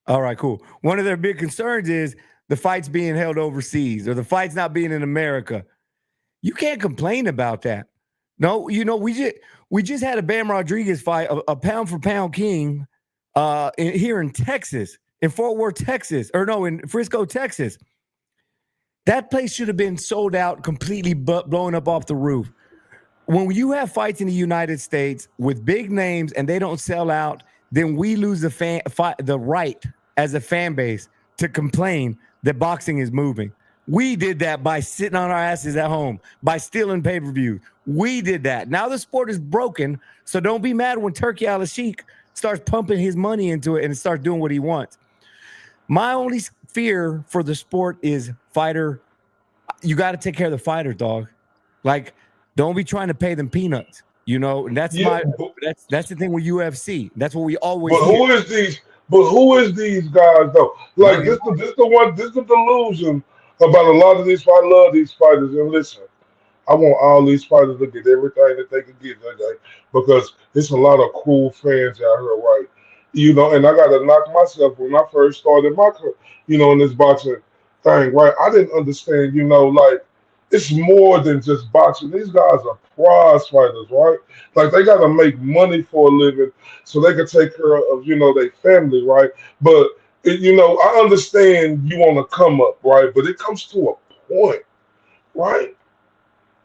Speaker 1: All right, cool. One of their big concerns is the fight's being held overseas or the fight's not being in America. You can't complain about that. No, we just had a Bam Rodriguez fight, a pound for pound king, here in Texas, in Fort Worth, Texas, in Frisco, Texas. That place should have been sold out, completely blown up off the roof. When you have fights in the United States with big names and they don't sell out, then we lose the right as a fan base to complain that boxing is moving. We did that by sitting on our asses at home, by stealing pay-per-view. We did that. Now the sport is broken, so don't be mad when Turkey Al-Sheikh starts pumping his money into it and starts doing what he wants. My only fear for the sport is fighter. You got to take care of the fighters, dog. Like, don't be trying to pay them peanuts, And that's that's the thing with UFC. That's what we always.
Speaker 2: But who is these? But who is these guys though? Like this is the delusion about a lot of these fighters. I love these fighters, and listen, I want all these fighters to get everything that they can get today because there's a lot of cool fans out here, right? And I got to knock myself when I first started my career, in this boxing thing, right? I didn't understand, like it's more than just boxing. These guys are prize fighters, right? Like they got to make money for a living so they can take care of, their family, right? But I understand you want to come up, right? But it comes to a point, right?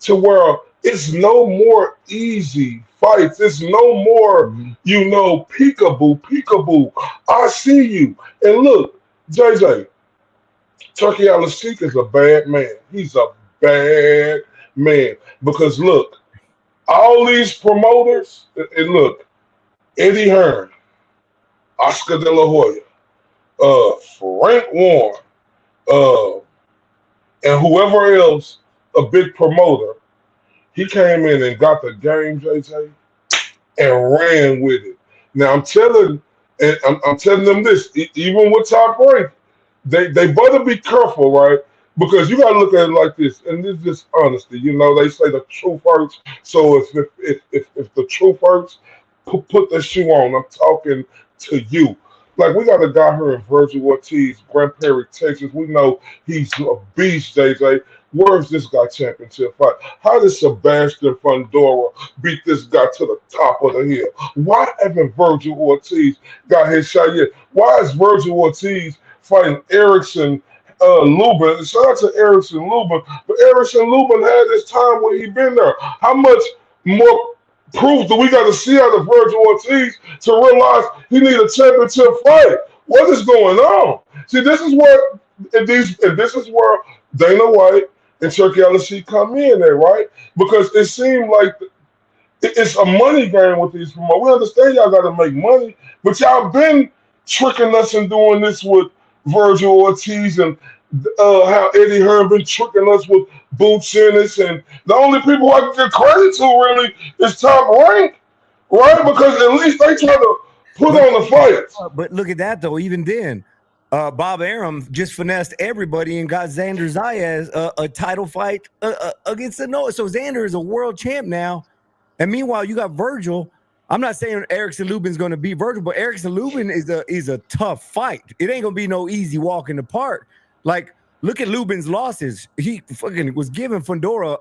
Speaker 2: To where it's no more easy fights. It's no more, peekaboo. I see you. And look, JJ, Turkey Al-Sheikh is a bad man. He's a bad man. Because look, all these promoters, and look, Eddie Hearn, Oscar De La Hoya, Frank Warren, and whoever else, a big promoter, he came in and got the game, JJ, and ran with it. Now I'm telling them this, even with Top Rank, they better be careful, right? Because you gotta look at it like this, and this is just honesty. They say the truth hurts. So if the truth hurts, put the shoe on. I'm talking to you. Like, we got a guy here in Virgil Ortiz, Grand Prairie, Texas. We know he's a beast, JJ. Where's this guy championship fight? How did Sebastian Fundora beat this guy to the top of the hill? Why haven't Virgil Ortiz got his shot yet? Why is Virgil Ortiz fighting Erickson Lubin? Shout out to Erickson Lubin. But Erickson Lubin had his time when he been there. How much more proof do we got to see out of Virgil Ortiz to realize he need a championship fight? What is going on? See, this is where Dana White and Turkey Al-Sheikh come in there, right? Because it seemed like it's a money game with these promoters. We understand y'all got to make money, but y'all been tricking us and doing this with Virgil Ortiz and how Eddie Hearn been tricking us with Boots Ennis, and the only people I can get credit to really is Top Rank, right? Because at least they try to put on the fights.
Speaker 1: But look at that though. Even then, Bob Arum just finessed everybody and got Xander Zayas a title fight against the Noah. So Xander is a world champ now, and meanwhile you got Virgil. I'm not saying Erickson Lubin's going to beat Virgil, but Erickson Lubin is a tough fight. It ain't going to be no easy walk in the park. Like, look at Lubin's losses. He fucking was giving Fundora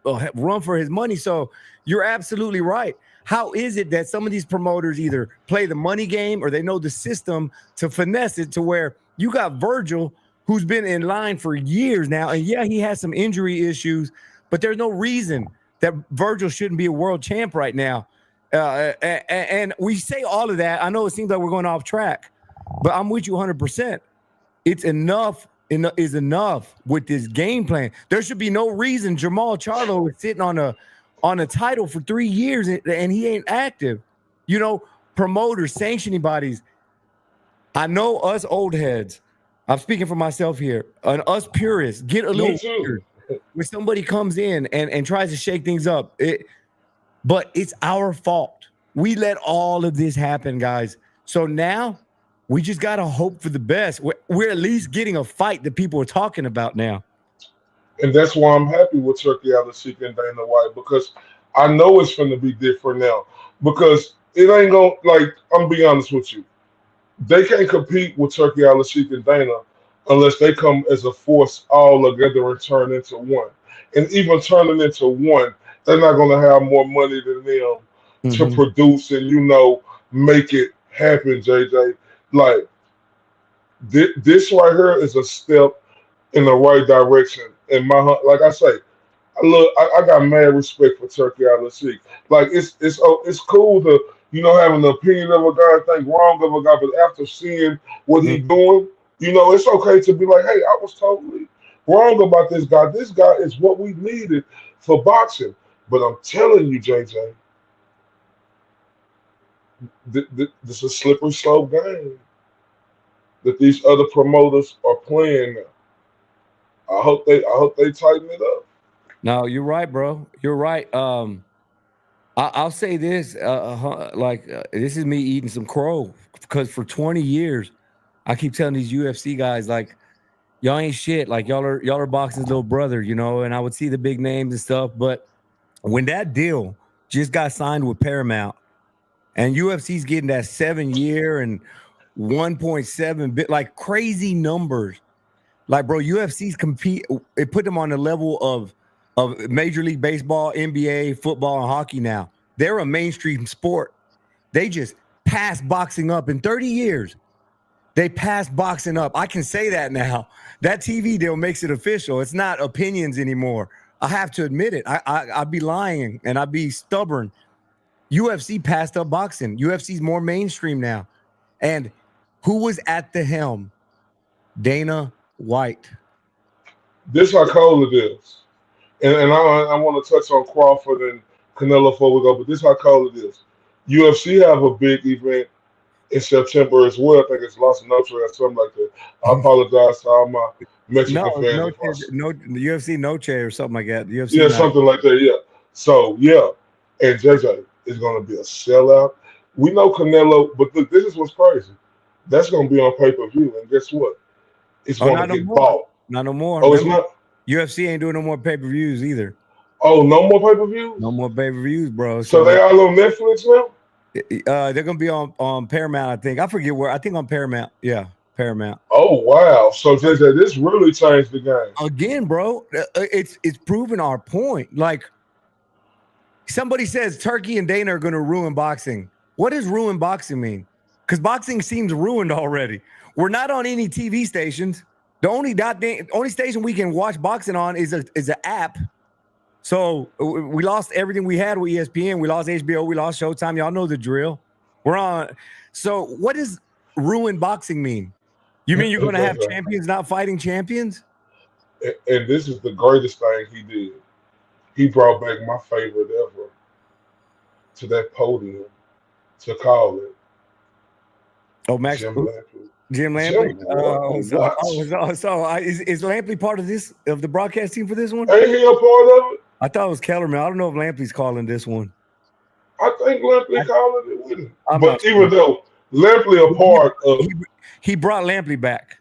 Speaker 1: a run for his money. So you're absolutely right. How is it that some of these promoters either play the money game or they know the system to finesse it to where you got Virgil, who's been in line for years now, and yeah, he has some injury issues, but there's no reason that Virgil shouldn't be a world champ right now. And we say all of that. I know it seems like we're going off track, but I'm with you 100%. It's enough. Is enough with this game plan. There should be no reason Jamal Charlo is sitting on a title for 3 years and he ain't active. You know, promoters, sanctioning bodies. I know us old heads. I'm speaking for myself here. And us purists get a little weird when somebody comes in and tries to shake things up. But it's our fault. We let all of this happen, guys. So now we just got to hope for the best. We're at least getting a fight that people are talking about now.
Speaker 2: And that's why I'm happy with Turkey Al-Sheikh and Dana White, because I know it's going to be different now. Because it ain't going to, like, I'm be honest with you. They can't compete with Turkey Al-Sheikh and Dana unless they come as a force all together and turn into one. And even turning into one, they're not going to have more money than them to produce and, you know, make it happen, JJ. Like, this right here is a step in the right direction. And like I say, I got mad respect for Turkey Al-Sheikh. Like, it's cool to, you know, have an opinion of a guy, think wrong of a guy, but after seeing what he's doing, you know, it's okay to be like, hey, I was totally wrong about this guy. This guy is what we needed for boxing. But I'm telling you, JJ, this is a slippery slope game that these other promoters are playing now. I hope they tighten it up.
Speaker 1: No, you're right, bro. You're right. I'll say this, this is me eating some crow, because for 20 years, I keep telling these UFC guys, like, y'all ain't shit. Like, y'all are boxing's little brother, you know. And I would see the big names and stuff, but when that deal just got signed with Paramount, and UFC's getting that 7-year and 1.7 bit, like crazy numbers. Like, bro, UFC's compete. It put them on the level of Major League Baseball, NBA, football, and hockey now. They're a mainstream sport. They just passed boxing up in 30 years. They passed boxing up. I can say that now. That TV deal makes it official. It's not opinions anymore. I have to admit it. I'd be lying and I'd be stubborn. UFC passed up boxing. UFC's more mainstream now. And who was at the helm? Dana White.
Speaker 2: This how cold it is. And I want to touch on Crawford and Canelo before we go, but this how cold it is. UFC have a big event in September as well. I think it's Los Noche or something like that. I apologize to all my Mexican fans.
Speaker 1: No, the UFC Noche or something like that. UFC
Speaker 2: yeah, something like that, yeah. So, yeah, and JJ is going to be a sellout. We know Canelo, but look, this is what's crazy. That's going to be on pay-per-view, and guess what? It's going to get bought.
Speaker 1: Not no more.
Speaker 2: Oh, it's not?
Speaker 1: UFC ain't doing no more pay-per-views either.
Speaker 2: Oh, no more pay-per-views?
Speaker 1: No more pay-per-views, bro.
Speaker 2: So they all on Netflix now?
Speaker 1: They're gonna be on Paramount, I think. I forget where. I think on Paramount. Yeah, Paramount.
Speaker 2: Oh wow! So JJ, this really changed the game.
Speaker 1: Again, bro. It's proven our point. Like, somebody says Turkey and Dana are gonna ruin boxing. What does ruin boxing mean? Because boxing seems ruined already. We're not on any TV stations. The only station we can watch boxing on is an app. So we lost everything we had with ESPN. We lost HBO. We lost Showtime. Y'all know the drill. We're on. So what does ruin boxing mean? You mean you're going to have champions not fighting champions?
Speaker 2: And this is the greatest thing he did. He brought back my favorite ever to that podium to call it.
Speaker 1: Oh, Max. Jim Lampley. Is Lampley part of the broadcast team for this one?
Speaker 2: Ain't he a part of it?
Speaker 1: I thought it was Kellerman. I don't know if Lampley's calling this one.
Speaker 2: I think Lampley calling it with him. But even though Lampley a part of,
Speaker 1: he brought Lampley back.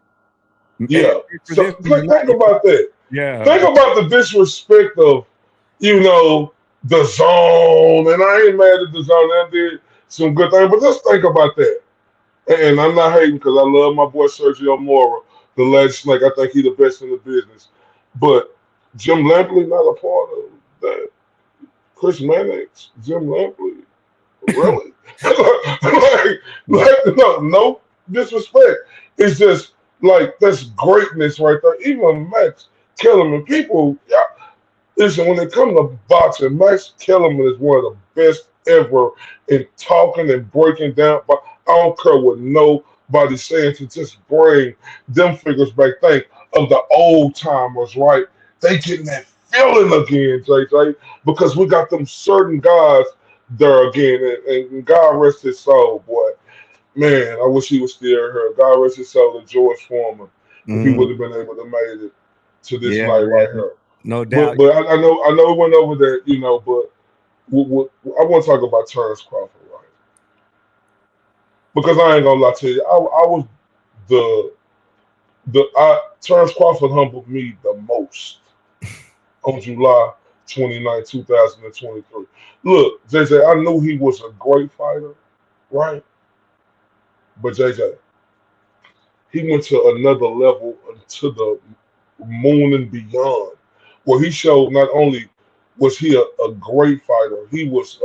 Speaker 2: Yeah. So think about that.
Speaker 1: Yeah.
Speaker 2: Think about the disrespect of, you know, the zone, and I ain't mad at the zone. They did some good things, but just think about that. And I'm not hating because I love my boy Sergio Mora, the Legend Snake. I think he's the best in the business. But Jim Lampley not a part of that. Chris Mannix, Jim Lampley, really? No disrespect. It's just like that's greatness right there. Even Max Kellerman, people, yeah, listen, when it comes to boxing, Max Kellerman is one of the best ever in talking and breaking down. But I don't care what nobody's saying to just bring them figures back. Think of the old timers, right? They getting that feeling again, JJ, because we got them certain guys there again. And God rest his soul, boy. Man, I wish he was still here. God rest his soul to George Foreman if he would have been able to make it to this night right here.
Speaker 1: No doubt.
Speaker 2: But I know we went over that, but I want to talk about Terrence Crawford, right? Because I ain't gonna lie to you, I was Terrence Crawford humbled me the most on July 29, 2023. Look, JJ, I knew he was a great fighter, right? But JJ, he went to another level, to the moon and beyond, where he showed not only was he a great fighter, he was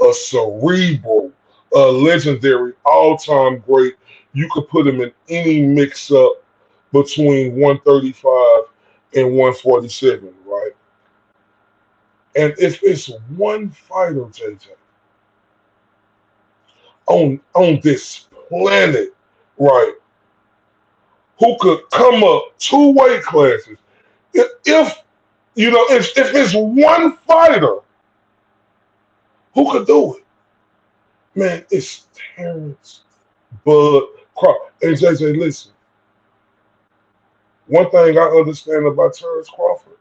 Speaker 2: a cerebral, legendary, all-time great. You could put him in any mix-up between 135 and 147, right? And if it's one fighter, JJ, on this planet, right, who could come up 2 weight classes, if it's one fighter who could do it, man, it's Terrence Bud Crawford. And JJ, listen, one thing I understand about Terrence Crawford,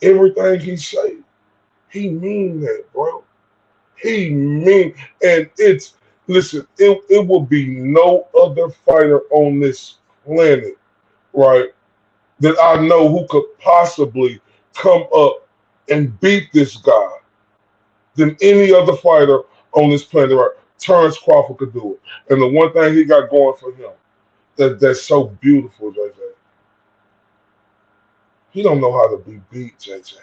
Speaker 2: everything he say, he mean that, bro. He mean, and listen, it will be no other fighter on this planet, right, that I know who could possibly come up and beat this guy than any other fighter on this planet, right? Terrence Crawford could do it. And the one thing he got going for him that's so beautiful, JJ, he don't know how to be beat, JJ.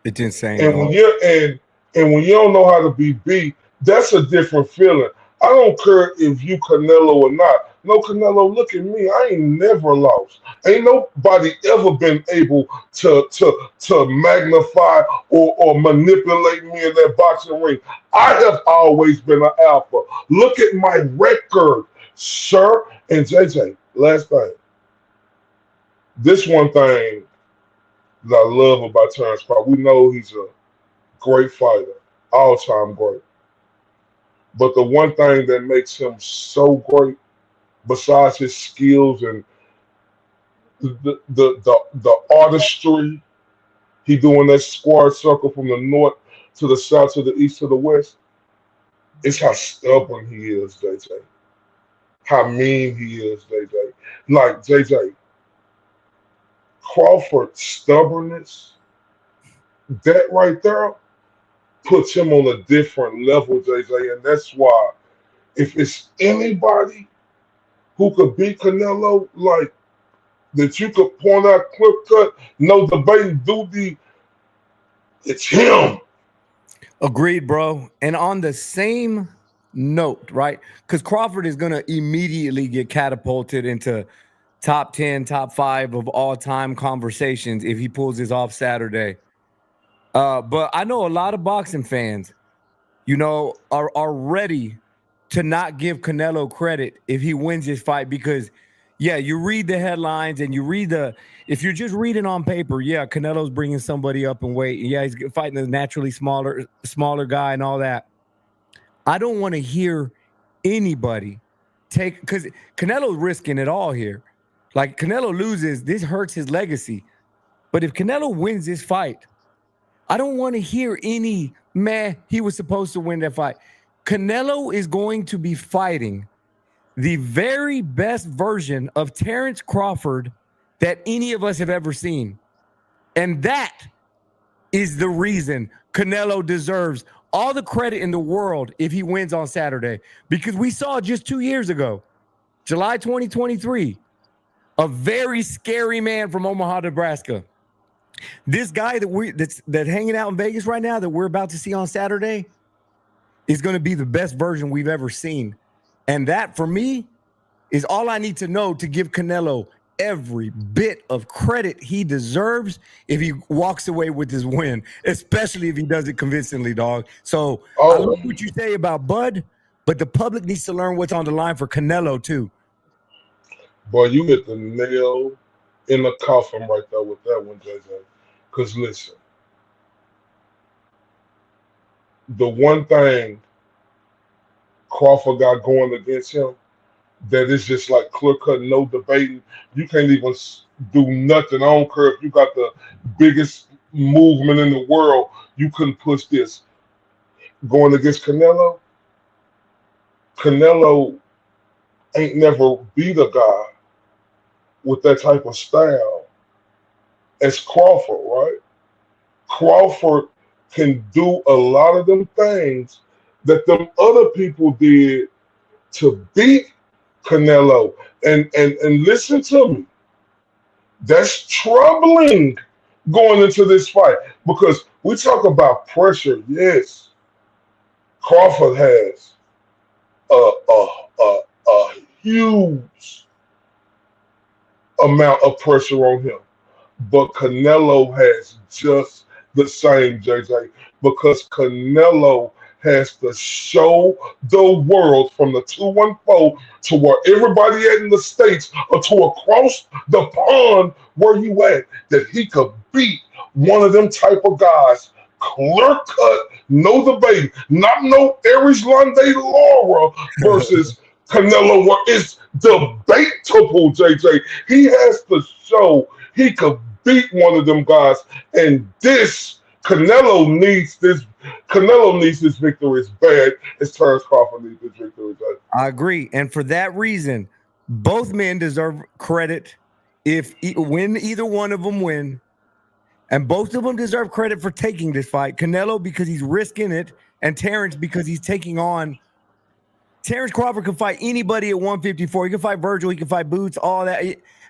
Speaker 1: It's insane.
Speaker 2: And when you don't know how to be beat, that's a different feeling. I don't care if you Canelo or not. No, Canelo, look at me. I ain't never lost. Ain't nobody ever been able to magnify or manipulate me in that boxing ring. I have always been an alpha. Look at my record, sir. And JJ, last thing. This one thing that I love about Terrence Crawford, we know he's a great fighter, all-time great. But the one thing that makes him so great, besides his skills and the artistry, he doing that square circle from the north to the south to the east to the west, it's how stubborn he is, JJ. How mean he is, JJ. Like, JJ, Crawford's stubbornness, that right there puts him on a different level, JJ. And that's why if it's anybody who could beat Canelo, like, that you could point out clear cut, no debate, it's him.
Speaker 1: Agreed, bro. And on the same note, right? Because Crawford is going to immediately get catapulted into top 10, top 5 of all-time conversations if he pulls this off Saturday. But I know a lot of boxing fans, are ready to not give Canelo credit if he wins this fight because, yeah, you read the headlines and you read if you're just reading on paper, yeah, Canelo's bringing somebody up in weight. Yeah, he's fighting a naturally smaller guy and all that. I don't want to hear anybody because Canelo's risking it all here. Like, Canelo loses, this hurts his legacy. But if Canelo wins this fight, I don't want to hear he was supposed to win that fight. Canelo is going to be fighting the very best version of Terrence Crawford that any of us have ever seen. And that is the reason Canelo deserves all the credit in the world if he wins on Saturday. Because we saw just 2 years ago, July 2023, a very scary man from Omaha, Nebraska. This guy that's hanging out in Vegas right now that we're about to see on Saturday is going to be the best version we've ever seen. And that, for me, is all I need to know to give Canelo every bit of credit he deserves if he walks away with his win, especially if he does it convincingly, dog. So I love what you say about Bud, but the public needs to learn what's on the line for Canelo too.
Speaker 2: Boy, you hit the nail in the coffin right there with that one, JJ. Because listen, the one thing Crawford got going against him that is just like clear cut, no debating. You can't even do nothing. I don't care if you got the biggest movement in the world, you couldn't push this. Going against Canelo, Canelo ain't never beat a guy with that type of style as Crawford, right? Crawford can do a lot of them things that them other people did to beat Canelo. And listen to me. That's troubling going into this fight because we talk about pressure. Yes, Crawford has a huge amount of pressure on him, but Canelo has just the same, JJ, because Canelo has to show the world from the 214 to where everybody at in the States or to across the pond where you at, that he could beat one of them type of guys, clear cut, no debate, not no Aries Lande Laura versus Canelo, where it's debatable, JJ. He has to show he could beat one of them guys, and this Canelo needs this victory as bad as Terrence Crawford needs this victory.
Speaker 1: I agree, and for that reason, both men deserve credit when either one of them win, and both of them deserve credit for taking this fight. Canelo because he's risking it, and Terrence because he's taking on. Terrence Crawford can fight anybody at 154. He can fight Virgil. He can fight Boots. All that.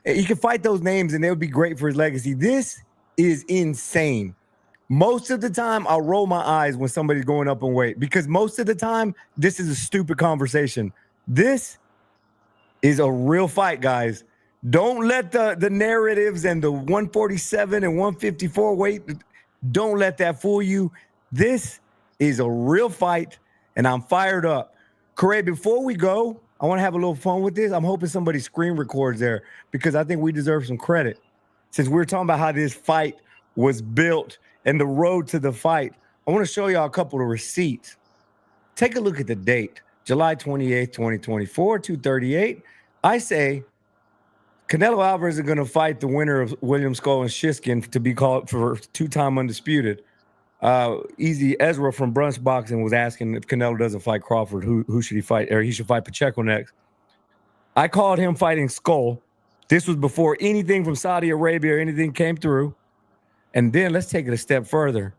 Speaker 1: He can fight those names, and they would be great for his legacy. This is insane. Most of the time, I'll roll my eyes when somebody's going up in weight because most of the time, this is a stupid conversation. This is a real fight, guys. Don't let the narratives and the 147 and 154 weight, don't let that fool you. This is a real fight, and I'm fired up. Corey, before we go, I want to have a little fun with this. I'm hoping somebody screen records there because I think we deserve some credit. Since we're talking about how this fight was built and the road to the fight, I want to show y'all a couple of receipts. Take a look at the date, July 28th, 2024, 2:38. I say Canelo Alvarez is going to fight the winner of William Skull and Shiskin to be called for two-time undisputed. Easy Ezra from Brunch Boxing was asking if Canelo doesn't fight Crawford, who should he fight? Or he should fight Pacheco next. I called him fighting Skull. This was before anything from Saudi Arabia or anything came through. And then let's take it a step further.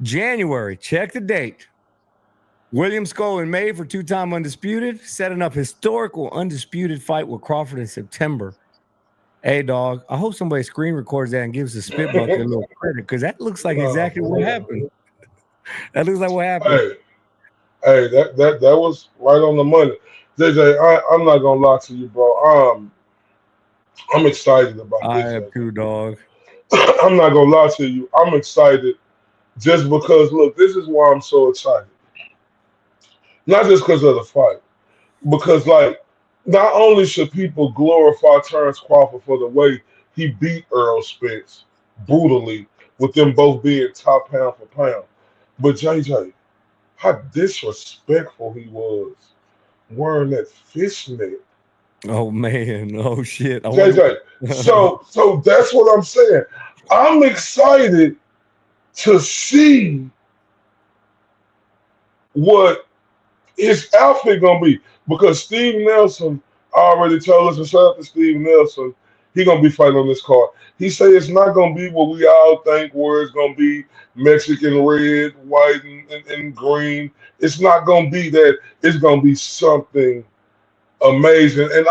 Speaker 1: January, check the date. William Skull in May for two-time undisputed, setting up historical undisputed fight with Crawford in September. Hey, dog, I hope somebody screen records that and gives the spit bucket a little credit because that looks like exactly what happened. That looks like what happened.
Speaker 2: Hey, that was right on the money. JJ, I'm not going to lie to you, bro. I'm excited about this.
Speaker 1: I am too, dog.
Speaker 2: I'm not going to lie to you. I'm excited just because, look, this is why I'm so excited. Not just because of the fight, because, like, not only should people glorify Terrence Crawford for the way he beat Earl Spence brutally, with them both being top pound for pound, but JJ, how disrespectful he was wearing that fishnet.
Speaker 1: Oh man, oh shit.
Speaker 2: JJ, so that's what I'm saying. I'm excited to see what his outfit gonna be because Steve Nelson already told us, and shout out to Steve Nelson, he gonna be fighting on this card. He say it's not gonna be what we all think, where it's gonna be Mexican red, white, and green. It's not gonna be that. It's gonna be something amazing, and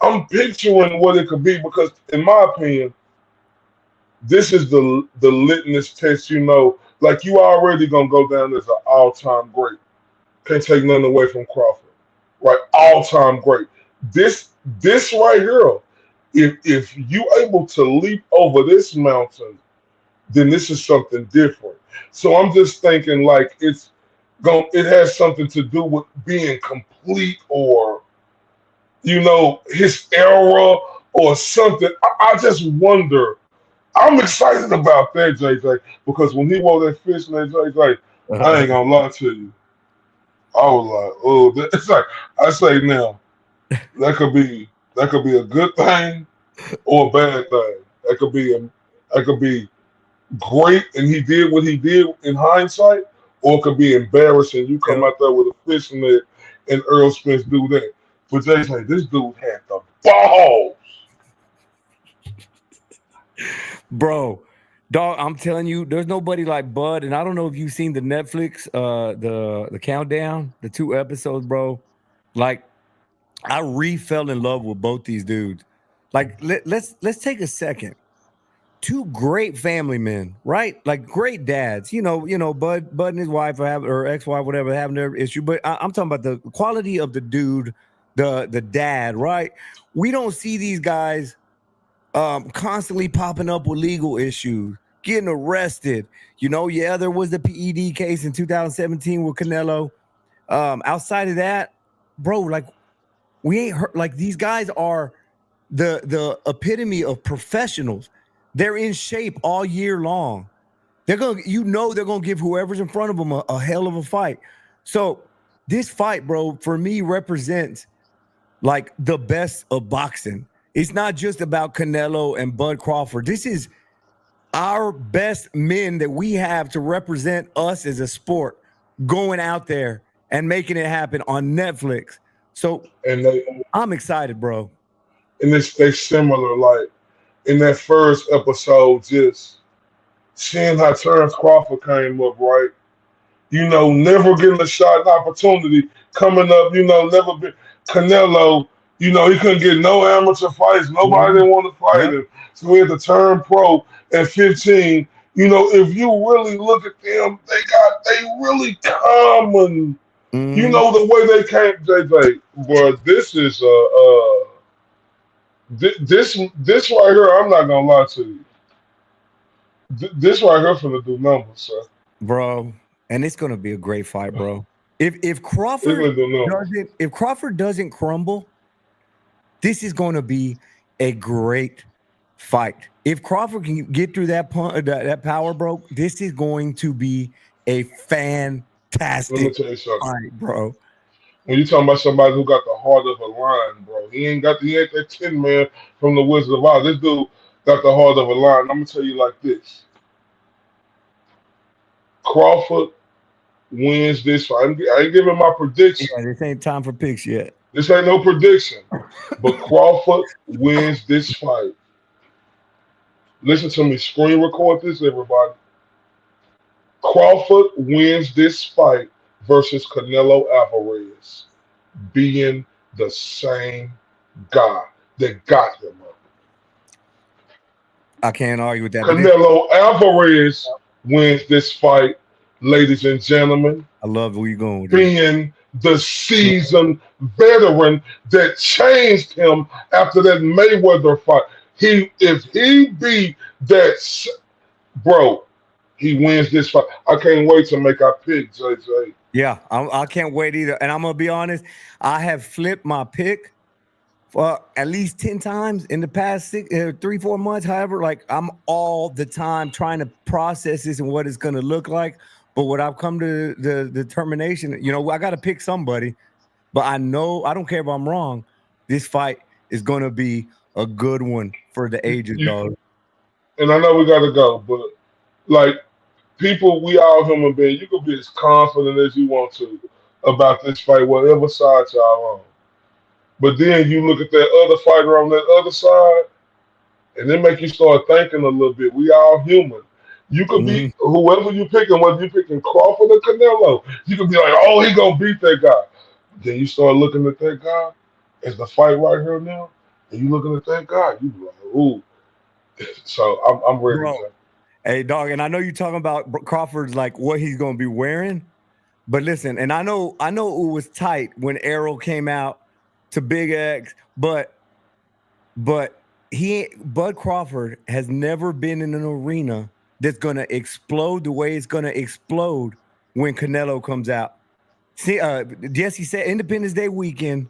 Speaker 2: I'm picturing what it could be because, in my opinion, this is the litmus test. Like you already gonna go down as an all-time great. Can't take nothing away from Crawford, right? All-time great. This right here, if you able to leap over this mountain, then this is something different. So I'm just thinking like it has something to do with being complete, or his era or something. I just wonder. I'm excited about that, JJ, because when he wore that fishnet, JJ, I ain't gonna lie to you. I was like, oh, it's like I say now, that could be a good thing or a bad thing. That could be great, and he did what he did in hindsight, or it could be embarrassing. You come out there with a fishnet and Earl Spence do that. But JJ, this dude had the balls.
Speaker 1: Bro, dog, I'm telling you, there's nobody like Bud, and I don't know if you've seen the Netflix, the countdown, the 2 episodes, bro. Like, I fell in love with both these dudes. Like, let's take a second. 2 great family men, right? Like great dads. Bud and his wife or ex-wife, whatever, having their issue. But I'm talking about the quality of the dude, the dad, right? We don't see these guys constantly popping up with legal issues, getting arrested. There was the PED case in 2017 with Canelo. Outside of that, bro, like we ain't hurt. Like these guys are the epitome of professionals. They're in shape all year long. They're gonna give whoever's in front of them a hell of a fight. So this fight, bro, for me represents like the best of boxing. It's not just about Canelo and Bud Crawford. This is our best men that we have to represent us as a sport going out there and making it happen on Netflix. So I'm excited, bro.
Speaker 2: And they similar, like in that first episode, just seeing how Terrence Crawford came up, right? Never getting a shot, an opportunity coming up, never been Canelo. He couldn't get no amateur fights. Nobody didn't want to fight him. So he had to turn pro at 15. If you really look at them, they really common. The way they came, JJ. But this is this right here, I'm not gonna lie to you. This right here finna do numbers, sir.
Speaker 1: Bro, and it's gonna be a great fight, bro. If Crawford doesn't crumble, this is going to be a great fight. If Crawford can get through that power, bro, this is going to be a fantastic fight, bro.
Speaker 2: When you talking about somebody who got the heart of a lion, bro, he ain't that 10 man from the Wizard of Oz. This dude got the heart of a lion. I'm gonna tell you like this: Crawford wins this fight. I ain't giving my prediction.
Speaker 1: Yeah, this ain't time for picks yet.
Speaker 2: This ain't no prediction, but Crawford wins this fight. Listen to me. Screen record this, everybody. Crawford wins this fight versus Canelo Alvarez, being the same guy that got him up.
Speaker 1: I can't argue with that.
Speaker 2: Canelo Alvarez wins this fight, ladies and gentlemen.
Speaker 1: I love where you're going with
Speaker 2: being the seasoned veteran that changed him after that Mayweather fight. If he beat that, bro, he wins this fight. I can't wait to make our pick, JJ.
Speaker 1: Yeah, I can't wait either. And I'm gonna be honest, I have flipped my pick for at least 10 times in the past 3-4 months. However, like I'm all the time trying to process this and what it's gonna look like. But what I've come to the determination, I got to pick somebody, but I know I don't care if I'm wrong. This fight is going to be a good one for the ages, dog.
Speaker 2: And I know we got to go, but like people, we all human beings. You can be as confident as you want to about this fight, whatever side y'all on. But then you look at that other fighter on that other side, and it make you start thinking a little bit. We all human. You could be
Speaker 1: Mhm.
Speaker 2: whoever you picking, whether you picking Crawford or Canelo. You could be like, oh, he gonna beat that guy. Then you start looking at that guy as the fight right here now, and you looking at that guy, you be like, ooh. So I'm ready,
Speaker 1: Bro,
Speaker 2: Jay.
Speaker 1: hey, dog, and I know you're talking about Crawford's like what he's gonna be wearing, but listen, and I know it was tight when Errol came out to Big X, but Bud Crawford has never been in an arena that's gonna explode the way it's gonna explode when Canelo comes out. See, Jesse said Independence Day weekend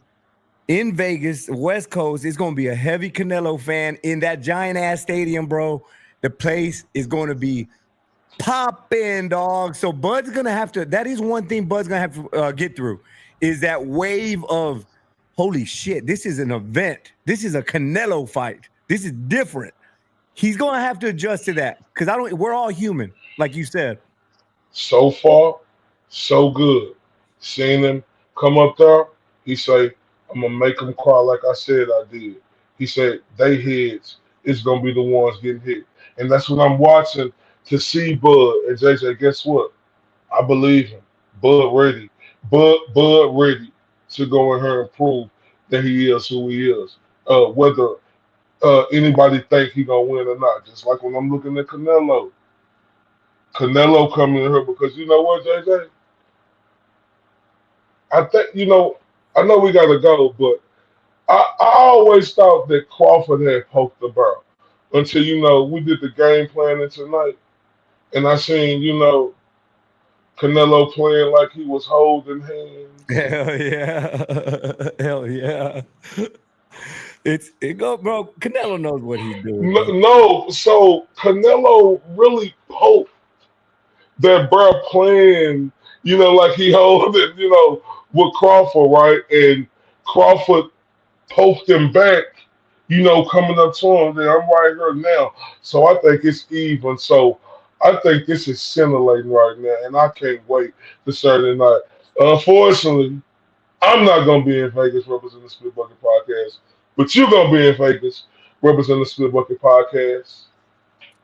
Speaker 1: in Vegas, West Coast, it's gonna be a heavy Canelo fan in that giant ass stadium, bro. The place is gonna be popping, dog. So Bud's gonna have to. That is one thing Bud's gonna have to get through. Is that wave of holy shit? This is an event. This is a Canelo fight. This is different. He's gonna have to adjust to that because I don't. We're all human, like you said.
Speaker 2: So far, so good. Seeing him come up there, he say, I'm gonna make him cry like I said I did. He said, they heads is gonna be the ones getting hit. And that's what I'm watching to see Bud. And JJ, guess what? I believe him. Bud ready. Bud ready to go in here and prove that he is who he is. Whether anybody think he gonna win or not. Just like when I'm looking at Canelo. Canelo coming in here because you know what, JJ? I think, I know we got to go, but I always thought that Crawford had poked the barrel until, we did the game planning tonight. And I seen, Canelo playing like he was holding hands.
Speaker 1: Hell yeah. Hell yeah. It go, bro. Canelo knows what he's doing.
Speaker 2: No, so Canelo really poked that bro playing, like he held it, with Crawford, right? And Crawford poked him back, coming up to him. Then I'm right here now. So I think it's even. So I think this is scintillating right now, and I can't wait to Saturday night. Unfortunately, I'm not going to be in Vegas representing the Split Bucket Podcast, but you're going to be in Vegas representing the Split Bucket Podcast.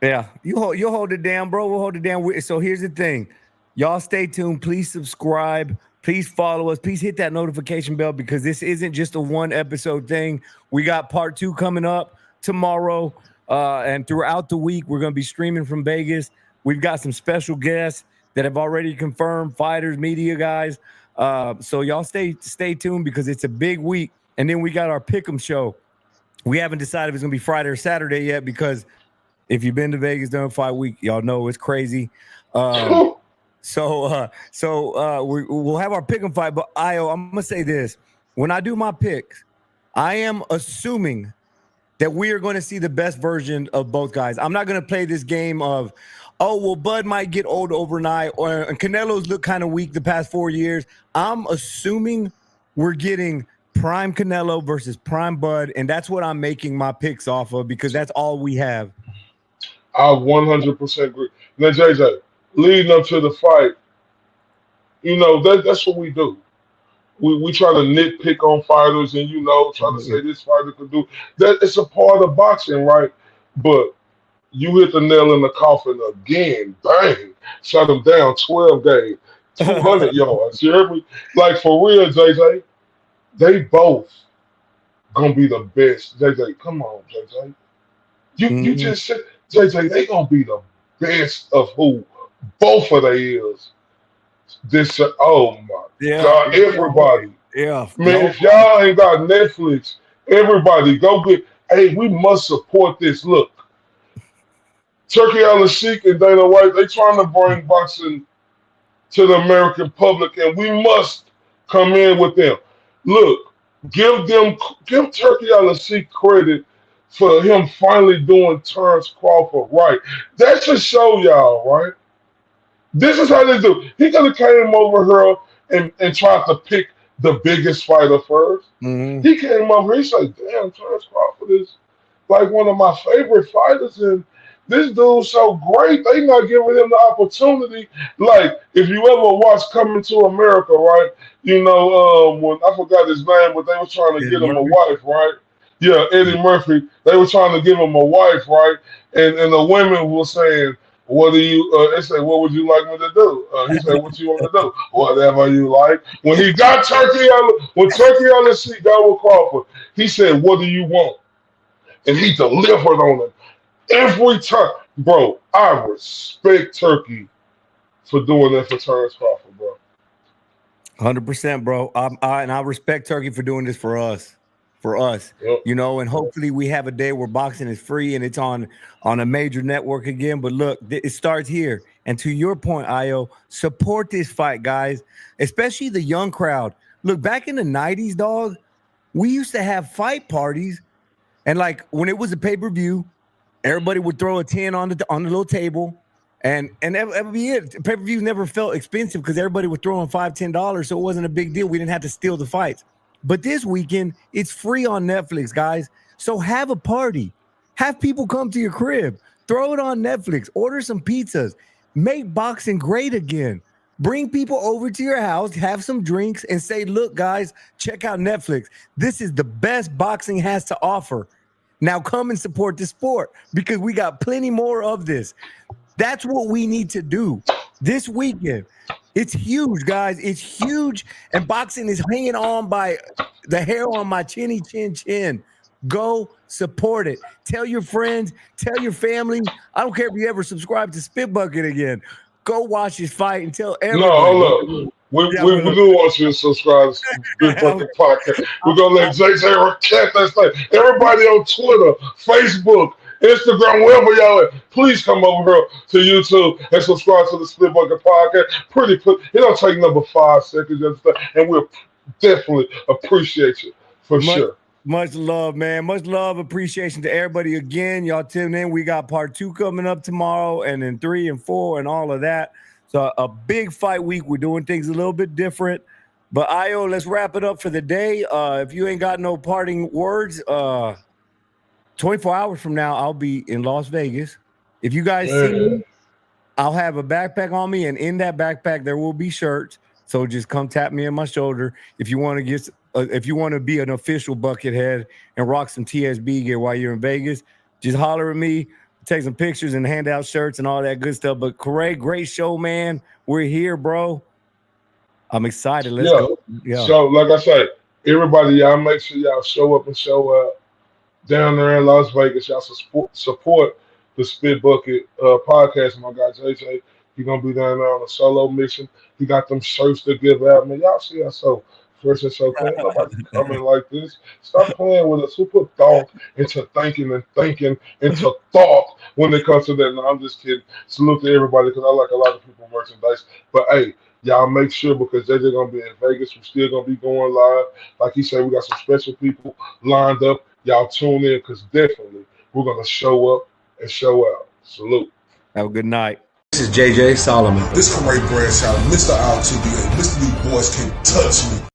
Speaker 1: Yeah, you'll hold it down, bro. We'll hold it down. So here's the thing. Y'all stay tuned. Please subscribe. Please follow us. Please hit that notification bell because this isn't just a one episode thing. We got part 2 coming up tomorrow. And throughout the week, we're going to be streaming from Vegas. We've got some special guests that have already confirmed, fighters, media guys. So y'all stay tuned because it's a big week. And then we got our Pick'em show. We haven't decided if it's going to be Friday or Saturday yet because if you've been to Vegas during fight week, y'all know it's crazy. So we'll have our pick 'em fight. But I'm gonna say this: when I do my picks, I am assuming that we are going to see the best version of both guys. I'm not going to play this game of, oh well, Bud might get old overnight, or Canelo's look kind of weak the past 4 years. I'm assuming we're getting prime Canelo versus prime Bud, and that's what I'm making my picks off of because that's all we have.
Speaker 2: I 100% agree. Now, JJ, leading up to the fight, that's what we do. We try to nitpick on fighters and, try to say this fighter could do. That it's a part of boxing, right? But you hit the nail in the coffin again. Bang. Shut him down 12 days, 200 yards. You hear me? Like, for real, JJ, they both going to be the best. JJ, come on, JJ. You just said, JJ, they gonna be the best of who both of they is. This, oh my God, everybody.
Speaker 1: Yeah,
Speaker 2: man, if y'all ain't got Netflix, everybody go get. Hey, we must support this. Look, Turkey Al-Sheikh and Dana White, they trying to bring boxing to the American public, and we must come in with them. Look, give Turkey Al-Sheikh credit for him finally doing Terrence Crawford right. That should show y'all, right? This is how they do. He could have came over here and tried to pick the biggest fighter first.
Speaker 1: Mm-hmm.
Speaker 2: He came over here, he said, damn, Terrence Crawford is like one of my favorite fighters. And, this dude's so great. They not giving him the opportunity. Like, if you ever watch Coming to America, right? You know, when I forgot his name, but they were trying to get him a wife, right? Yeah, Eddie Murphy. They were trying to give him a wife, right? And the women were saying, "What do you?" They said, "What would you like me to do?" He said, "What you want to do? Whatever you like." When he got Turkey on the seat down with Crawford, he said, "What do you want?" And he delivered on it every time, bro. I respect Turkey for doing that for Terrence Crawford, bro.
Speaker 1: 100%, bro. And I respect Turkey for doing this for us.
Speaker 2: Yep.
Speaker 1: You know, and hopefully we have a day where boxing is free and it's on a major network again. But look, it starts here. And to your point, Io, support this fight, guys, especially the young crowd. Look, back in the 90s, dog, we used to have fight parties. And like when it was a pay-per-view, everybody would throw a 10 on the little table. And that would be it. Pay-per-view never felt expensive because everybody was throwing $5, $10. So it wasn't a big deal. We didn't have to steal the fights. But this weekend, it's free on Netflix, guys. So have a party. Have people come to your crib. Throw it on Netflix. Order some pizzas. Make boxing great again. Bring people over to your house, have some drinks, and say, look, guys, check out Netflix. This is the best boxing has to offer. Now come and support the sport because we got plenty more of this. That's what we need to do this weekend. It's huge, guys. It's huge. And boxing is hanging on by the hair on my chinny chin. Go support it. Tell your friends. Tell your family. I don't care if you ever subscribe to Spit Bucket again. Go watch this fight and tell everybody.
Speaker 2: No, hold up. We do want you to subscribe to Spit Bucket Podcast. We're going to let JJ recap that thing. Everybody on Twitter, Facebook, Instagram, wherever y'all at, please come over here to YouTube and subscribe to the Spit Bucket Podcast. Pretty quick. It don't take number 5 seconds, and we'll definitely appreciate you for sure.
Speaker 1: Much love, man. Much love, appreciation to everybody again. Y'all tune in. We got part 2 coming up tomorrow, and then 3 and 4 and all of that. So a big fight week. We're doing things a little bit different. But Io, let's wrap it up for the day. If you ain't got no parting words, 24 hours from now, I'll be in Las Vegas. If you guys see me, I'll have a backpack on me, and in that backpack there will be shirts. So just come tap me on my shoulder if you want to get. If you want to be an official Buckethead and rock some TSB gear while you're in Vegas, just holler at me, take some pictures, and hand out shirts and all that good stuff. But Corey, great show, man. We're here, bro. I'm excited. Let's go. Yeah.
Speaker 2: So, like I said, everybody, y'all make sure y'all show up and show out down there in Las Vegas. Y'all support the Spit Bucket podcast. My guy JJ, he's gonna be down there on a solo mission. He got them shirts to give out. Man, y'all see us so fresh and so clean. Nobody coming like this. Stop playing with us. Who put thought into thinking and thinking into thought when it comes to that? No, I'm just kidding. Salute to everybody because I like a lot of people merchandise. But hey, y'all make sure because JJ gonna be in Vegas. We're still gonna be going live. Like he said, we got some special people lined up. Y'all tune in because definitely we're gonna show up and show out. Salute.
Speaker 1: Have a good night.
Speaker 8: This is JJ Solomon.
Speaker 4: This Corey Bradshaw, Mr. IOTBA, Mr. These Boys Can't Touch Me.